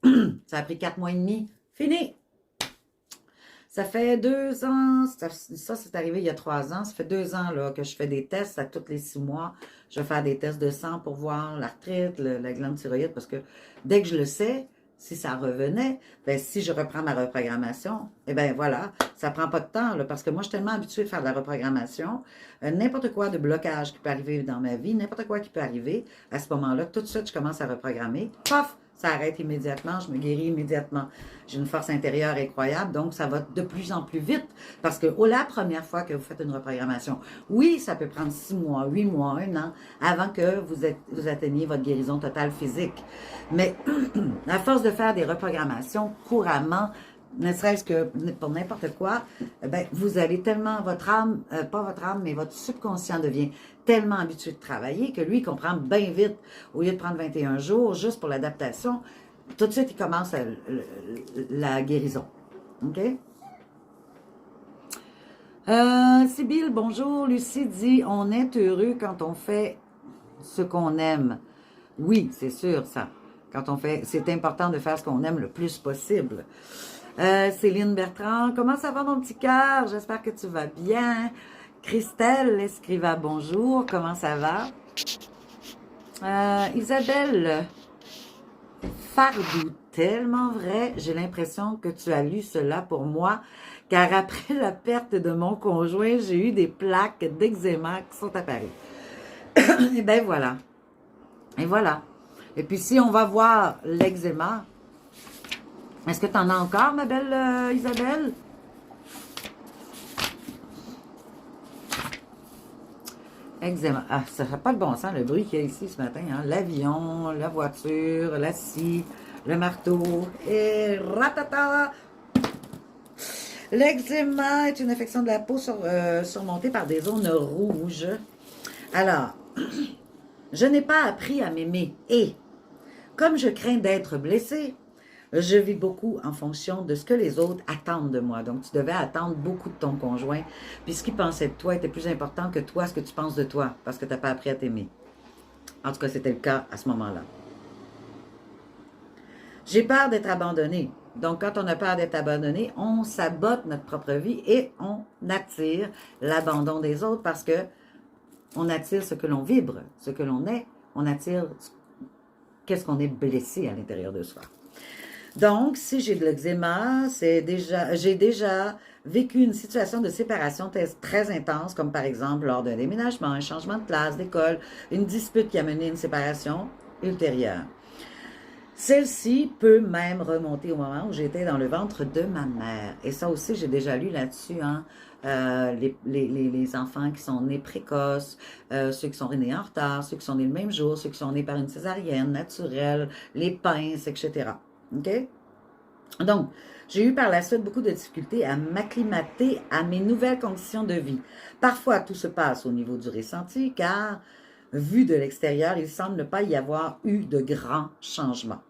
Ça a pris 4 mois et demi. Fini! Ça fait 2 ans, ça c'est arrivé il y a 3 ans, ça fait 2 ans là, que je fais des tests à tous les 6 mois. Je vais faire des tests de sang pour voir l'arthrite, la glande thyroïde, parce que dès que je le sais, si ça revenait, ben si je reprends ma reprogrammation, eh bien voilà, ça prend pas de temps, là, parce que moi je suis tellement habituée de faire de la reprogrammation, n'importe quoi de blocage qui peut arriver dans ma vie, n'importe quoi qui peut arriver, à ce moment-là, tout de suite je commence à reprogrammer, paf! Ça arrête immédiatement, je me guéris immédiatement. J'ai une force intérieure incroyable, donc ça va de plus en plus vite. Parce que la première fois que vous faites une reprogrammation, oui, ça peut prendre 6 mois, 8 mois, 1 an, avant que vous atteigniez votre guérison totale physique. Mais à force de faire des reprogrammations couramment, ne serait-ce que pour n'importe quoi, ben, vous allez tellement, votre âme, pas votre âme, mais votre subconscient devient tellement habitué de travailler que lui, il comprend bien vite. Au lieu de prendre 21 jours juste pour l'adaptation, tout de suite, il commence la guérison. OK? Sybille, bonjour. Lucie dit, on est heureux quand on fait ce qu'on aime. Oui, c'est sûr, ça. Quand on fait, c'est important de faire ce qu'on aime le plus possible. Céline Bertrand, comment ça va mon petit cœur? J'espère que tu vas bien. Christelle Escriva, bonjour, comment ça va? Isabelle Fardou, tellement vrai, j'ai l'impression que tu as lu cela pour moi, car après la perte de mon conjoint, j'ai eu des plaques d'eczéma qui sont apparues. Et ben voilà. Et voilà. Et puis si on va voir l'eczéma, est-ce que tu en as encore, ma belle Isabelle? Eczéma. Ah, ça n'a pas de bon sens, le bruit qu'il y a ici ce matin. Hein? L'avion, la voiture, la scie, le marteau. Et ratata! L'eczéma est une affection de la peau surmontée par des zones rouges. Alors, je n'ai pas appris à m'aimer. Et, comme je crains d'être blessée, je vis beaucoup en fonction de ce que les autres attendent de moi. Donc, tu devais attendre beaucoup de ton conjoint. Puis, ce qu'il pensait de toi était plus important que toi, ce que tu penses de toi, parce que tu n'as pas appris à t'aimer. En tout cas, c'était le cas à ce moment-là. J'ai peur d'être abandonnée. Donc, quand on a peur d'être abandonné, on sabote notre propre vie et on attire l'abandon des autres parce que on attire ce que l'on vibre, ce que l'on est. On attire qu'est-ce qu'on est blessé à l'intérieur de soi. Donc, si j'ai de l'eczéma, j'ai déjà vécu une situation de séparation très intense, comme par exemple lors d'un déménagement, un changement de classe, d'école, une dispute qui a mené à une séparation ultérieure. Celle-ci peut même remonter au moment où j'étais dans le ventre de ma mère. Et ça aussi, j'ai déjà lu là-dessus, hein, les enfants qui sont nés précoces, ceux qui sont nés en retard, ceux qui sont nés le même jour, ceux qui sont nés par une césarienne naturelle, les pinces, etc. OK? Donc, j'ai eu par la suite beaucoup de difficultés à m'acclimater à mes nouvelles conditions de vie. Parfois, tout se passe au niveau du ressenti, car, vu de l'extérieur, il semble ne pas y avoir eu de grands changements.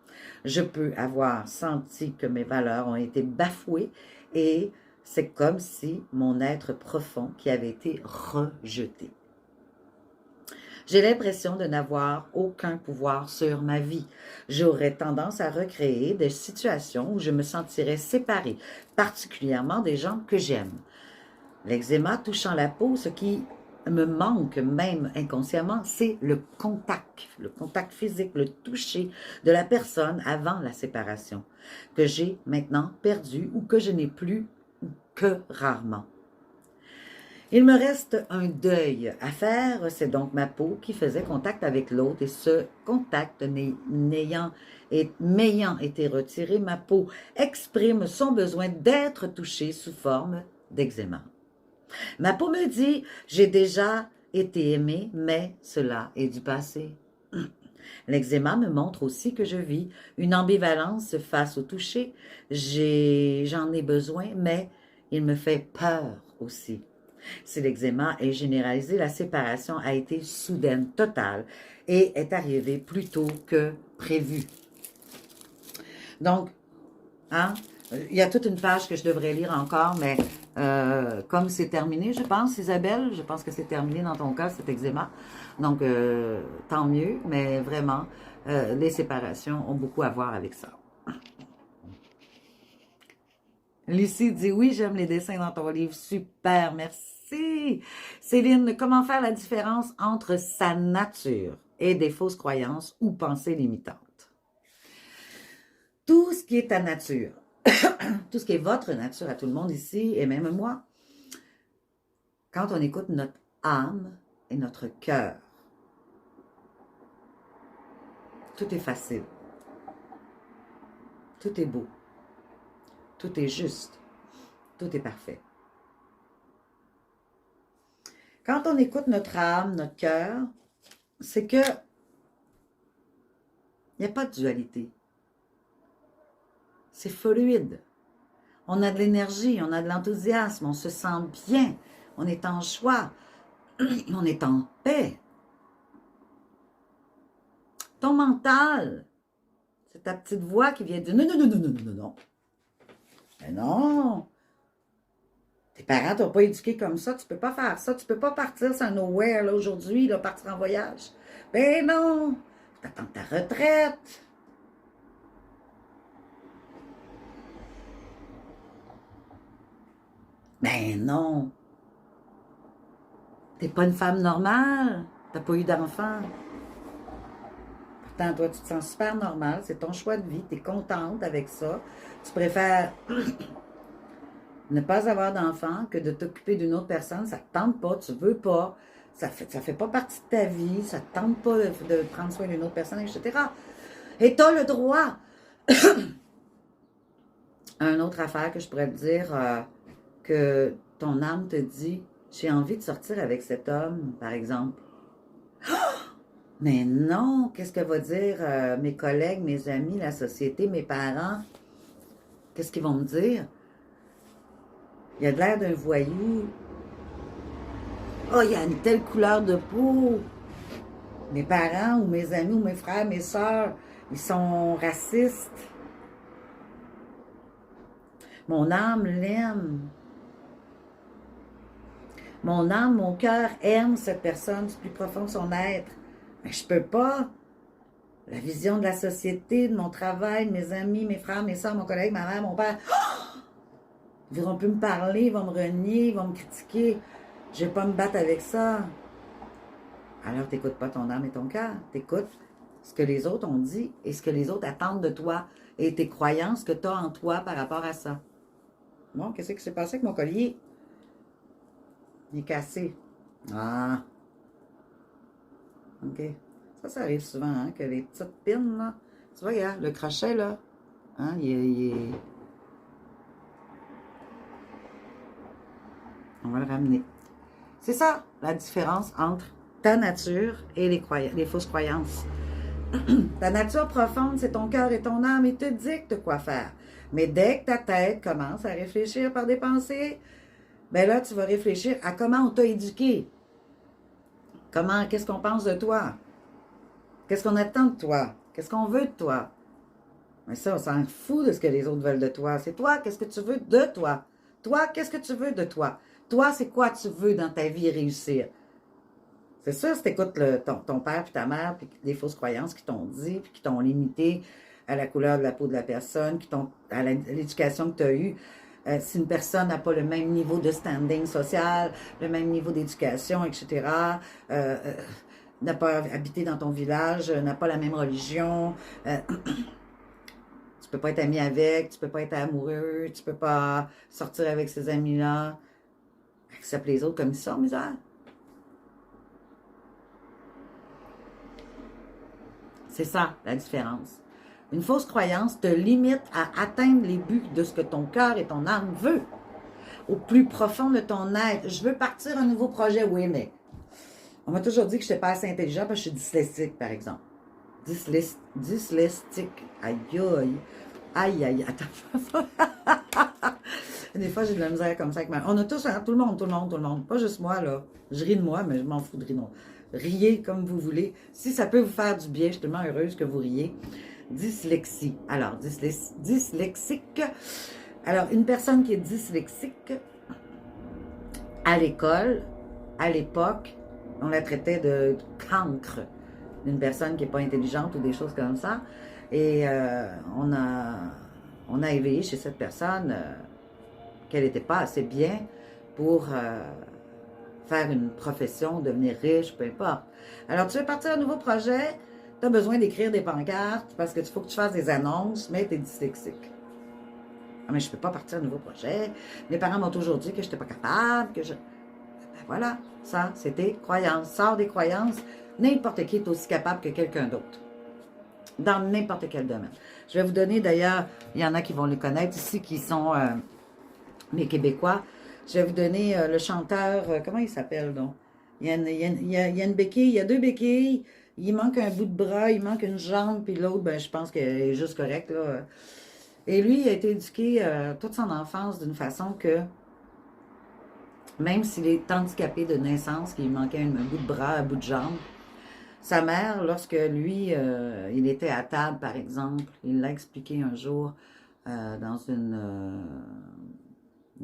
Je peux avoir senti que mes valeurs ont été bafouées et c'est comme si mon être profond qui avait été rejeté. J'ai l'impression de n'avoir aucun pouvoir sur ma vie. J'aurais tendance à recréer des situations où je me sentirais séparée, particulièrement des gens que j'aime. L'eczéma touchant la peau, ce qui me manque même inconsciemment, c'est le contact physique, le toucher de la personne avant la séparation, que j'ai maintenant perdu ou que je n'ai plus que rarement. Il me reste un deuil à faire, c'est donc ma peau qui faisait contact avec l'autre et ce contact m'ayant été retiré, ma peau exprime son besoin d'être touchée sous forme d'eczéma. Ma peau me dit, j'ai déjà été aimée, mais cela est du passé. L'eczéma me montre aussi que je vis une ambivalence face au toucher. J'en ai besoin, mais il me fait peur aussi. Si l'eczéma est généralisé, la séparation a été soudaine, totale, et est arrivée plus tôt que prévu. Donc, hein, il y a toute une page que je devrais lire encore, mais comme c'est terminé, je pense, Isabelle, je pense que c'est terminé dans ton cas, cet eczéma. Donc, tant mieux, mais vraiment, les séparations ont beaucoup à voir avec ça. Lucie dit, oui, j'aime les dessins dans ton livre. Super, merci. Céline, comment faire la différence entre sa nature et des fausses croyances ou pensées limitantes? Tout ce qui est ta nature, tout ce qui est votre nature à tout le monde ici, et même moi, quand on écoute notre âme et notre cœur, tout est facile. Tout est beau. Tout est juste. Tout est parfait. Quand on écoute notre âme, notre cœur, c'est que il n'y a pas de dualité. C'est fluide. On a de l'énergie, on a de l'enthousiasme, on se sent bien, on est en joie, on est en paix. Ton mental, c'est ta petite voix qui vient dire non, non, non, non, non, non, non, non. Mais non! Tes parents t'ont pas éduqué comme ça, tu peux pas faire ça, tu peux pas partir sans nowhere là, aujourd'hui, là, partir en voyage. Ben non! Faut attendre ta retraite. Ben non, t'es pas une femme normale, t'as pas eu d'enfant. Pourtant, toi, tu te sens super normale, c'est ton choix de vie, t'es contente avec ça. Tu préfères ne pas avoir d'enfant que de t'occuper d'une autre personne, ça te tente pas, tu veux pas, ça fait pas partie de ta vie, ça te tente pas de prendre soin d'une autre personne, etc. Et t'as le droit. Une autre affaire que je pourrais te dire, que ton âme te dit, j'ai envie de sortir avec cet homme, par exemple. Mais non, qu'est-ce que va dire mes collègues, mes amis, la société, mes parents? Qu'est-ce qu'ils vont me dire? Il a de l'air d'un voyou. Oh, il a une telle couleur de peau. Mes parents ou mes amis ou mes frères, mes sœurs, ils sont racistes. Mon âme l'aime. Mon âme, mon cœur aime cette personne du plus profond de son être. Mais je peux pas. La vision de la société, de mon travail, de mes amis, mes frères, mes soeurs, mon collègue, ma mère, mon père, ils ne vont plus me parler, ils vont me renier, ils vont me critiquer. Je ne vais pas me battre avec ça. Alors, t'écoutes pas ton âme et ton cœur. T'écoutes ce que les autres ont dit et ce que les autres attendent de toi et tes croyances que tu as en toi par rapport à ça. Bon, qu'est-ce qui s'est passé avec mon collier? Il est cassé. Ah, OK. Ça arrive souvent, hein, que les petites pines, là. Tu vois, regarde, le crochet, là, hein, on va le ramener. C'est ça, la différence entre ta nature et les fausses croyances. Ta nature profonde, c'est ton cœur et ton âme, ils te dictent quoi faire. Mais dès que ta tête commence à réfléchir par des pensées, ben là, tu vas réfléchir à comment on t'a éduqué. Comment, qu'est-ce qu'on pense de toi? Qu'est-ce qu'on attend de toi? Qu'est-ce qu'on veut de toi? Mais ça, on s'en fout de ce que les autres veulent de toi. C'est toi, qu'est-ce que tu veux de toi? Toi, qu'est-ce que tu veux de toi? Toi, c'est quoi tu veux dans ta vie réussir? C'est sûr, si tu écoutes ton père puis ta mère, puis des fausses croyances qui t'ont dit, puis qui t'ont limité à la couleur de la peau de la personne, à l'éducation que tu as eue, si une personne n'a pas le même niveau de standing social, le même niveau d'éducation, etc., n'a pas habité dans ton village, n'a pas la même religion, tu peux pas être ami avec, tu peux pas être amoureux, tu peux pas sortir avec ces amis-là, accepte les autres comme ils sont, misère. C'est ça, la différence. Une fausse croyance te limite à atteindre les buts de ce que ton cœur et ton âme veut. Au plus profond de ton être. Je veux partir un nouveau projet, oui, mais on m'a toujours dit que je n'étais pas assez intelligent parce que je suis dyslexique, par exemple. Dyslexique. Aïe, aïe. Aïe, aïe, attends. Des fois, j'ai de la misère comme ça avec ma... On a tous, hein, tout le monde, tout le monde, tout le monde. Pas juste moi, là. Je ris de moi, mais je m'en fous de rire. Non. Riez comme vous voulez. Si ça peut vous faire du bien, je suis tellement heureuse que vous riez. Dyslexie. Alors, dyslexique. Alors, une personne qui est dyslexique, à l'école, à l'époque, on la traitait de cancre. Une personne qui n'est pas intelligente ou des choses comme ça. Et on a éveillé chez cette personne qu'elle n'était pas assez bien pour faire une profession, devenir riche, peu importe. Alors, tu veux partir à un nouveau projet, tu as besoin d'écrire des pancartes parce qu'il faut que tu fasses des annonces, mais tu es dyslexique. Ah, mais je ne peux pas partir à un nouveau projet. Mes parents m'ont toujours dit que je n'étais pas capable, que je... Ben voilà, ça, c'est tes croyances. Sors des croyances. N'importe qui est aussi capable que quelqu'un d'autre. Dans n'importe quel domaine. Je vais vous donner d'ailleurs, il y en a qui vont les connaître ici, qui sont mes Québécois. Je vais vous donner le chanteur, comment il s'appelle donc? Il y a une béquille, il y a deux béquilles, il manque un bout de bras, il manque une jambe, puis l'autre, ben, je pense qu'elle est juste correcte, là. Et lui, il a été éduqué toute son enfance d'une façon que, même s'il est handicapé de naissance, qu'il manquait un bout de bras, un bout de jambe, sa mère, lorsque lui, il était à table, par exemple, il l'a expliqué un jour dans une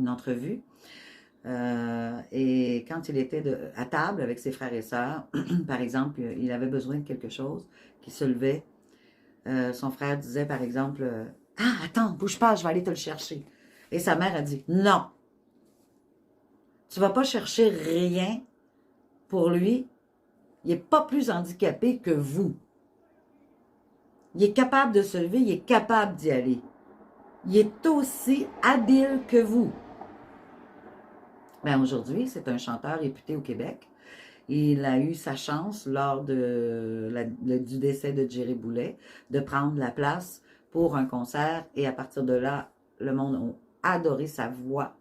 entrevue, et quand il était à table avec ses frères et sœurs, par exemple, il avait besoin de quelque chose, qui se levait, son frère disait, par exemple, ah, attends, bouge pas, je vais aller te le chercher. Et sa mère a dit, non, Tu vas pas chercher rien pour lui. Il n'est pas plus handicapé que vous. Il est capable de se lever, il est capable d'y aller. Il est aussi habile que vous. Ben aujourd'hui, c'est un chanteur réputé au Québec. Il a eu sa chance lors du décès de Jerry Boulet de prendre la place pour un concert et à partir de là, le monde a adoré sa voix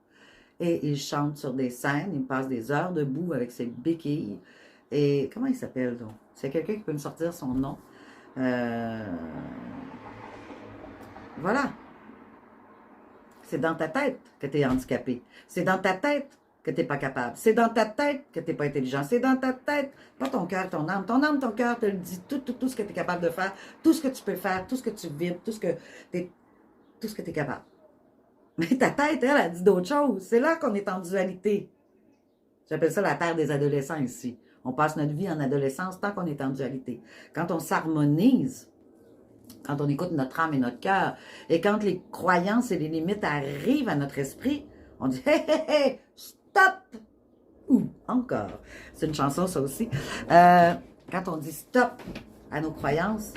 et il chante sur des scènes, il passe des heures debout avec ses béquilles et comment il s'appelle donc? C'est quelqu'un qui peut me sortir son nom. Voilà. C'est dans ta tête que tu es handicapé. C'est dans ta tête que tu n'es pas capable. C'est dans ta tête que tu n'es pas intelligent. C'est dans ta tête, pas ton cœur, ton âme. Ton âme, ton cœur te le dit tout ce que tu es capable de faire, tout ce que tu peux faire, tout ce que tu vibres, tout ce que tu es capable. Mais ta tête, elle dit d'autres choses. C'est là qu'on est en dualité. J'appelle ça la terre des adolescents ici. On passe notre vie en adolescence tant qu'on est en dualité. Quand on s'harmonise, quand on écoute notre âme et notre cœur, et quand les croyances et les limites arrivent à notre esprit, on dit « Hé, hé, hé, stop! » Ou encore, c'est une chanson ça aussi, quand on dit « stop » à nos croyances,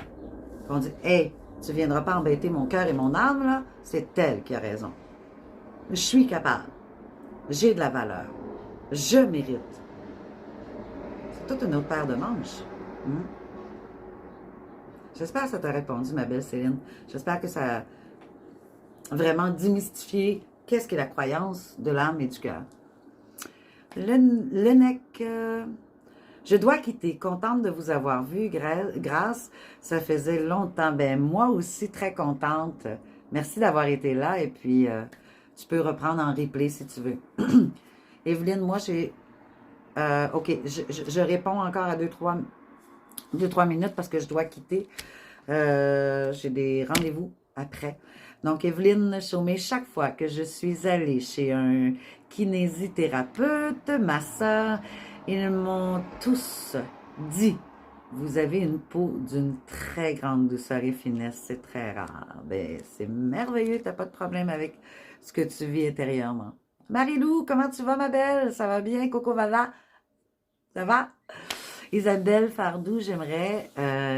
on dit « Hé, tu viendras pas embêter mon cœur et mon âme, là, c'est elle qui a raison. Je suis capable. J'ai de la valeur. Je mérite. » C'est toute une autre paire de manches. J'espère que ça t'a répondu, ma belle Céline. J'espère que ça a vraiment démystifié qu'est-ce qu'est la croyance de l'âme et du cœur. Lenec, je dois quitter. Contente de vous avoir vu. Grâce, ça faisait longtemps. Ben, moi aussi, très contente. Merci d'avoir été là. Et puis, tu peux reprendre en replay si tu veux. Evelyne, moi, j'ai... OK, je réponds encore à 2-3 minutes parce que je dois quitter. J'ai des rendez-vous après. Donc, Evelyne Chaumé, chaque fois que je suis allée chez un kinésithérapeute, ma soeur, ils m'ont tous dit, vous avez une peau d'une très grande douceur et finesse, c'est très rare. Ben, c'est merveilleux, t'as pas de problème avec ce que tu vis intérieurement. Marie-Lou, comment tu vas, ma belle? Ça va bien? Coco Vala? Ça va? Isabelle Fardou, j'aimerais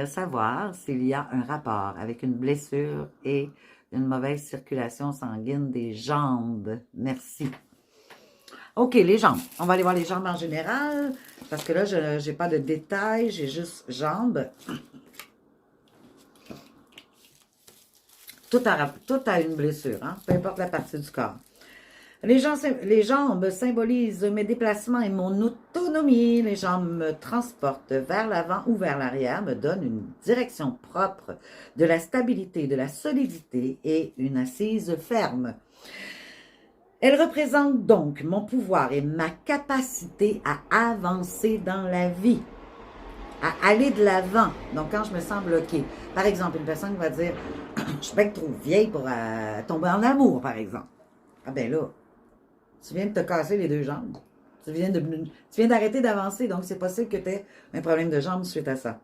savoir s'il y a un rapport avec une blessure et une mauvaise circulation sanguine des jambes. Merci. OK, les jambes. On va aller voir les jambes en général, parce que là, je n'ai pas de détails, j'ai juste jambes. Tout a une blessure, hein? Peu importe la partie du corps. Les jambes symbolisent mes déplacements et mon autonomie. Les jambes me transportent vers l'avant ou vers l'arrière, me donnent une direction propre, de la stabilité, de la solidité et une assise ferme. Elles représentent donc mon pouvoir et ma capacité à avancer dans la vie, à aller de l'avant. Donc, quand je me sens bloquée, par exemple, une personne va dire « Je suis bien trop vieille pour tomber en amour, par exemple. » Ah ben là, tu viens de te casser les deux jambes. Tu viens d'arrêter d'avancer, donc c'est possible que tu aies un problème de jambes suite à ça.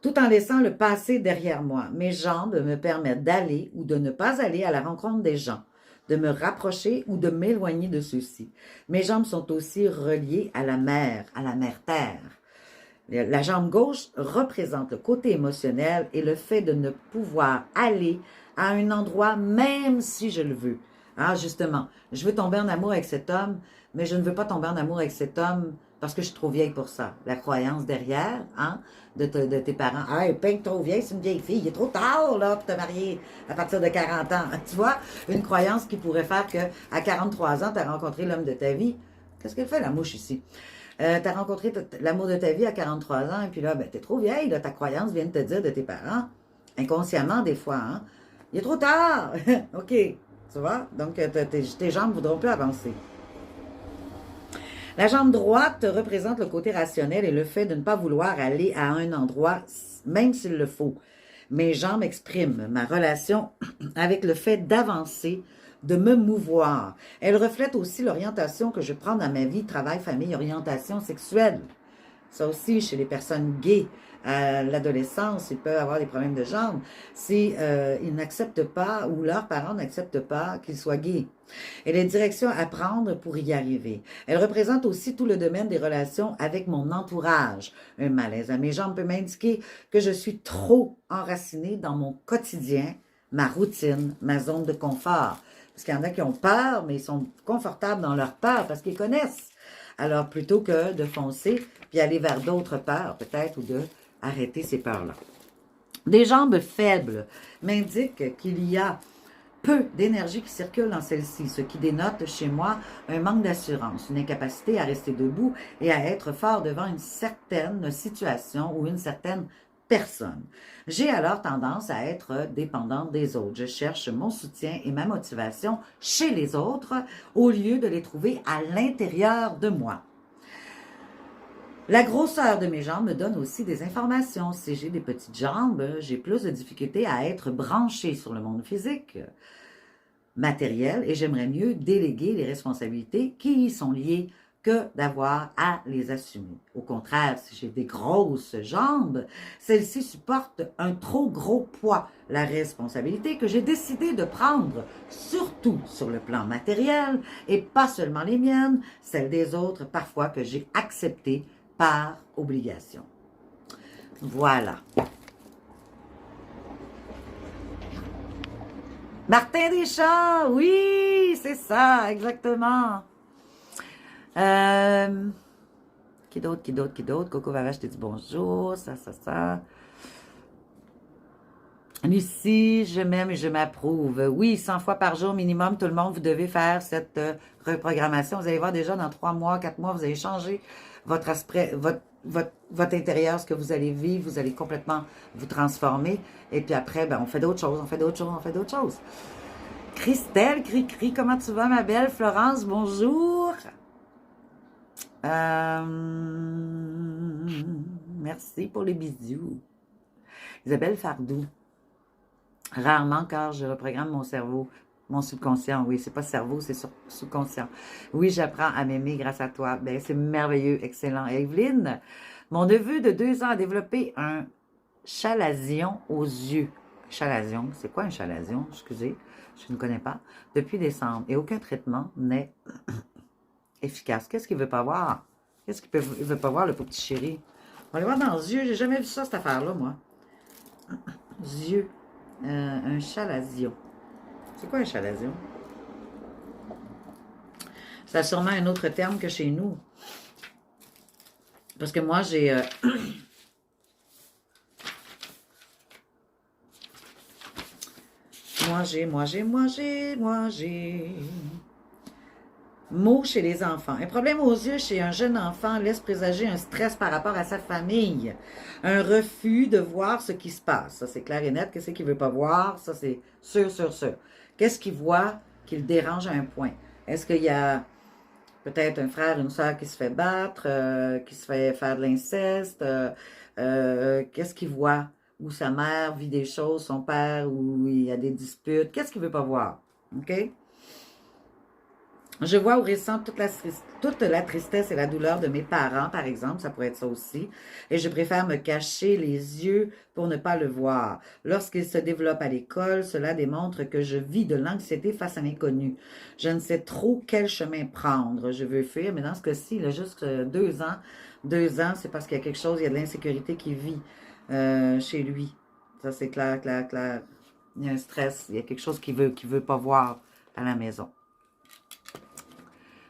Tout en laissant le passé derrière moi, mes jambes me permettent d'aller ou de ne pas aller à la rencontre des gens, de me rapprocher ou de m'éloigner de ceux-ci. Mes jambes sont aussi reliées à la mer Terre. La jambe gauche représente le côté émotionnel et le fait de ne pouvoir aller à un endroit même si je le veux. Ah, justement, je veux tomber en amour avec cet homme, mais je ne veux pas tomber en amour avec cet homme parce que je suis trop vieille pour ça. La croyance derrière, hein, de tes parents. Ah, elle est pas trop vieille, c'est une vieille fille. Il est trop tard, là, pour te marier à partir de 40 ans. Tu vois, une croyance qui pourrait faire qu'à 43 ans, tu as rencontré l'homme de ta vie. Qu'est-ce qu'elle fait, la mouche, ici? Tu as rencontré l'amour de ta vie à 43 ans, et puis là, ben, tu es trop vieille, là, ta croyance vient de te dire de tes parents, inconsciemment des fois, hein. Il est trop tard! OK, tu vois? Donc, tes jambes ne voudront plus avancer. La jambe droite représente le côté rationnel et le fait de ne pas vouloir aller à un endroit, même s'il le faut. Mes jambes expriment ma relation avec le fait d'avancer, de me mouvoir. Elle reflète aussi l'orientation que je prends dans ma vie, travail, famille, orientation sexuelle. Ça aussi, chez les personnes gays, à l'adolescence, ils peuvent avoir des problèmes de jambes si ils n'acceptent pas ou leurs parents n'acceptent pas qu'ils soient gays. Et les directions à prendre pour y arriver. Elle représente aussi tout le domaine des relations avec mon entourage. Un malaise à mes jambes peut m'indiquer que je suis trop enracinée dans mon quotidien, ma routine, ma zone de confort. Parce qu'il y en a qui ont peur, mais ils sont confortables dans leur peur parce qu'ils connaissent. Alors, plutôt que de foncer puis aller vers d'autres peurs, peut-être, ou de arrêter ces peurs-là. Des jambes faibles m'indiquent qu'il y a peu d'énergie qui circule dans celle-ci, ce qui dénote chez moi un manque d'assurance, une incapacité à rester debout et à être fort devant une certaine situation ou une certaine personne. J'ai alors tendance à être dépendante des autres. Je cherche mon soutien et ma motivation chez les autres au lieu de les trouver à l'intérieur de moi. La grosseur de mes jambes me donne aussi des informations. Si j'ai des petites jambes, j'ai plus de difficultés à être branchée sur le monde physique, matériel, et j'aimerais mieux déléguer les responsabilités qui y sont liées que d'avoir à les assumer. Au contraire, si j'ai des grosses jambes, celles-ci supportent un trop gros poids, la responsabilité que j'ai décidé de prendre, surtout sur le plan matériel, et pas seulement les miennes, celles des autres, parfois que j'ai acceptées par obligation. Voilà. Martin Deschamps, oui, c'est ça, exactement. Qui d'autre? Coco Vava, je t'ai dit bonjour, ça. Lucie, je m'aime et je m'approuve. Oui, 100 fois par jour minimum, tout le monde, vous devez faire cette reprogrammation. Vous allez voir déjà dans 3 mois, 4 mois, vous allez changer votre aspect, votre intérieur, ce que vous allez vivre, vous allez complètement vous transformer. Et puis après, ben, on fait d'autres choses. Christelle, Cri-Cri, comment tu vas, ma belle? Florence, bonjour. Merci pour les bisous. Isabelle Fardou. Rarement, car je reprogramme mon cerveau, mon subconscient. Oui, c'est pas cerveau, c'est subconscient. Oui, j'apprends à m'aimer grâce à toi. Ben, c'est merveilleux, excellent. Evelyne, mon neveu de 2 ans a développé un chalazion aux yeux. Chalazion, c'est quoi un chalazion? Excusez, je ne connais pas. Depuis décembre, et aucun traitement n'est efficace. Qu'est-ce qu'il veut pas voir? Qu'est-ce qu'il veut pas voir, le petit chéri? On va aller voir dans les yeux. J'ai jamais vu ça, cette affaire-là, moi. Yeux. Un chalazion. C'est quoi un chalazion? Ça a sûrement un autre terme que chez nous. Parce que moi, j'ai... Moi, j'ai... Mots chez les enfants. Un problème aux yeux chez un jeune enfant laisse présager un stress par rapport à sa famille. Un refus de voir ce qui se passe. Ça, c'est clair et net. Qu'est-ce qu'il ne veut pas voir? Ça, c'est sûr. Qu'est-ce qu'il voit qui le dérange à un point? Est-ce qu'il y a peut-être un frère, une soeur qui se fait battre, qui se fait faire de l'inceste? Qu'est-ce qu'il voit? Où sa mère vit des choses, son père, où il y a des disputes. Qu'est-ce qu'il ne veut pas voir? OK? Je vois ou ressens toute la tristesse et la douleur de mes parents, par exemple, ça pourrait être ça aussi, et je préfère me cacher les yeux pour ne pas le voir. Lorsqu'il se développe à l'école, cela démontre que je vis de l'anxiété face à l'inconnu. Je ne sais trop quel chemin prendre. Je veux fuir, mais dans ce cas-ci, il a juste 2 ans. 2 ans, c'est parce qu'il y a quelque chose, il y a de l'insécurité qui vit chez lui. Ça, c'est clair. Il y a un stress, il y a quelque chose qu'il veut pas voir à la maison.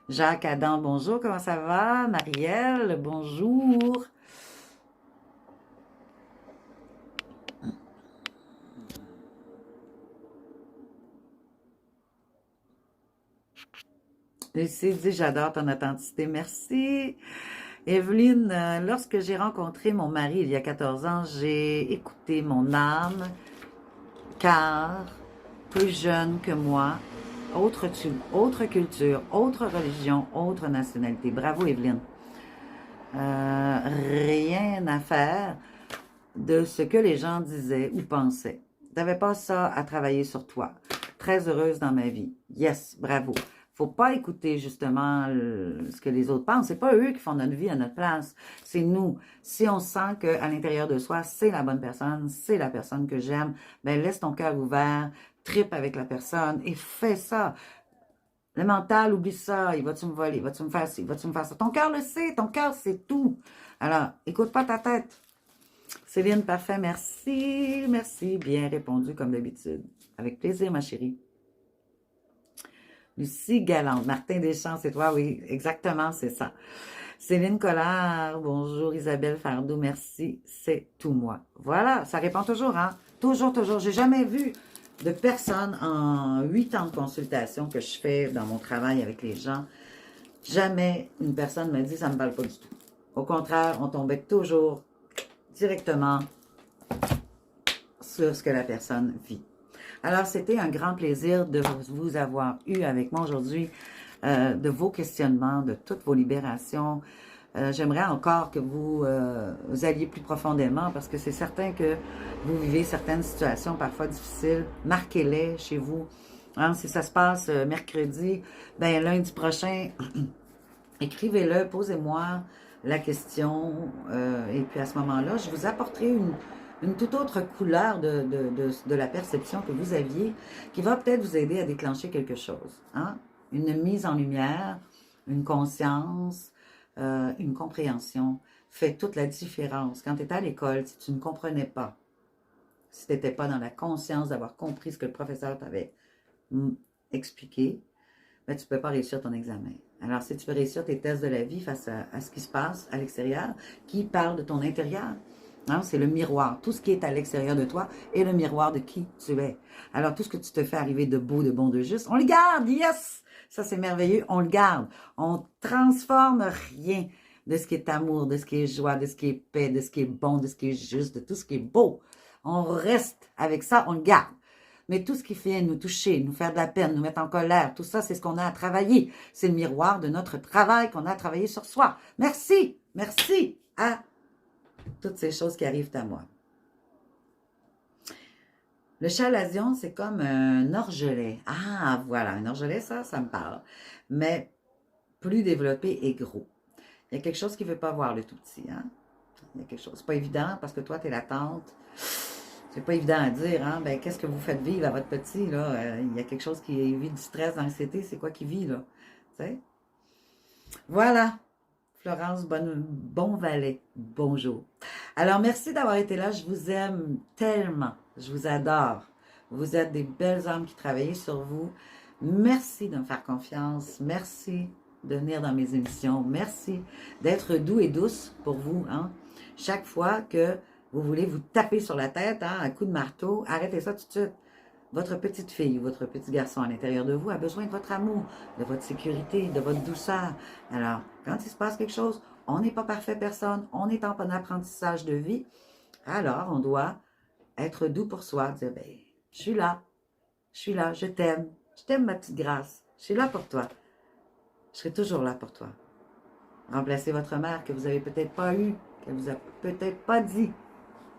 Jacques Adam, bonjour, comment ça va? Marielle, bonjour. Lucie dit, j'adore ton authenticité, merci. Evelyne, lorsque j'ai rencontré mon mari il y a 14 ans, j'ai écouté mon âme, car plus jeune que moi, autre culture, autre religion, autre nationalité. Bravo, Evelyne. Rien à faire de ce que les gens disaient ou pensaient. Tu n'avais pas ça à travailler sur toi. Très heureuse dans ma vie. Yes, bravo. Faut pas écouter justement ce que les autres pensent. C'est pas eux qui font notre vie à notre place. C'est nous. Si on sent qu'à l'intérieur de soi, c'est la bonne personne, c'est la personne que j'aime, ben laisse ton cœur ouvert, tripe avec la personne et fais ça. Le mental, oublie ça. Il va-tu me voler? Va-tu me faire ci? Va-tu me faire ça? Ton cœur le sait. Ton cœur, c'est tout. Alors, écoute pas ta tête. Céline, parfait. Merci. Merci. Bien répondu comme d'habitude. Avec plaisir, ma chérie. Lucie Galante. Martin Deschamps, c'est toi? Oui, exactement, c'est ça. Céline Collard. Bonjour. Isabelle Fardeau. Merci. C'est tout moi. Voilà. Ça répond toujours, hein? Toujours, toujours. J'ai jamais vu de personne en 8 ans de consultation que je fais dans mon travail avec les gens. Jamais une personne m'a dit « ça ne me parle pas du tout ». Au contraire, on tombait toujours directement sur ce que la personne vit. Alors, c'était un grand plaisir de vous avoir eu avec moi aujourd'hui, de vos questionnements, de toutes vos libérations. J'aimerais encore que vous alliez plus profondément parce que c'est certain que vous vivez certaines situations parfois difficiles. Marquez-les chez vous. Hein, si ça se passe mercredi, ben lundi prochain, écrivez-le, posez-moi la question et puis à ce moment-là, je vous apporterai une toute autre couleur de la perception que vous aviez qui va peut-être vous aider à déclencher quelque chose. Hein? Une mise en lumière, une conscience, une compréhension fait toute la différence. Quand tu étais à l'école, si tu ne comprenais pas, si tu n'étais pas dans la conscience d'avoir compris ce que le professeur t'avait expliqué, ben, tu ne peux pas réussir ton examen. Alors, si tu veux réussir tes tests de la vie face à ce qui se passe à l'extérieur, qui parle de ton intérieur, hein, c'est le miroir. Tout ce qui est à l'extérieur de toi est le miroir de qui tu es. Alors, tout ce que tu te fais arriver de beau, de bon, de juste, on le garde, yes! Ça, c'est merveilleux, on le garde. On transforme rien de ce qui est amour, de ce qui est joie, de ce qui est paix, de ce qui est bon, de ce qui est juste, de tout ce qui est beau. On reste avec ça, on le garde. Mais tout ce qui vient nous toucher, nous faire de la peine, nous mettre en colère, tout ça, c'est ce qu'on a à travailler. C'est le miroir de notre travail qu'on a à travailler sur soi. Merci, merci à toutes ces choses qui arrivent à moi. Le chalazion, c'est comme un orgelet. Ah, voilà, un orgelet, ça me parle. Mais plus développé et gros. Il y a quelque chose qui ne veut pas voir le tout petit. Hein? Il y a quelque chose. C'est pas évident parce que toi, tu es la tante. C'est pas évident à dire. Hein? Ben, qu'est-ce que vous faites vivre à votre petit? Là? Il y a quelque chose qui vit du stress, d'anxiété. C'est quoi qui vit? Là? Tu sais? Voilà. Florence Bonvalet, bonjour. Alors, merci d'avoir été là. Je vous aime tellement. Je vous adore. Vous êtes des belles âmes qui travaillent sur vous. Merci de me faire confiance. Merci de venir dans mes émissions. Merci d'être doux et douce pour vous. Hein? Chaque fois que vous voulez vous taper sur la tête, hein, un coup de marteau, arrêtez ça tout de suite. Votre petite fille ou votre petit garçon à l'intérieur de vous a besoin de votre amour, de votre sécurité, de votre douceur. Alors, quand il se passe quelque chose, on n'est pas parfait personne, on est en apprentissage de vie. Alors, on doit être doux pour soi, dire, ben, je suis là, je t'aime ma petite grâce, je suis là pour toi. Je serai toujours là pour toi. Remplacez votre mère que vous n'avez peut-être pas eue, qu'elle vous a peut-être pas dit.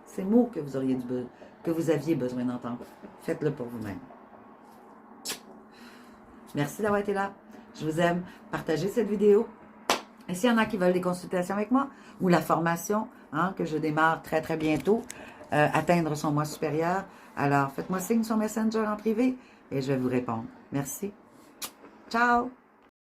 Ces mots que vous aviez besoin d'entendre. Faites-le pour vous-même. Merci d'avoir été là. Je vous aime. Partagez cette vidéo. Et s'il y en a qui veulent des consultations avec moi ou la formation hein, que je démarre très très bientôt, atteindre son moi supérieur, alors faites-moi signe sur Messenger en privé et je vais vous répondre. Merci. Ciao!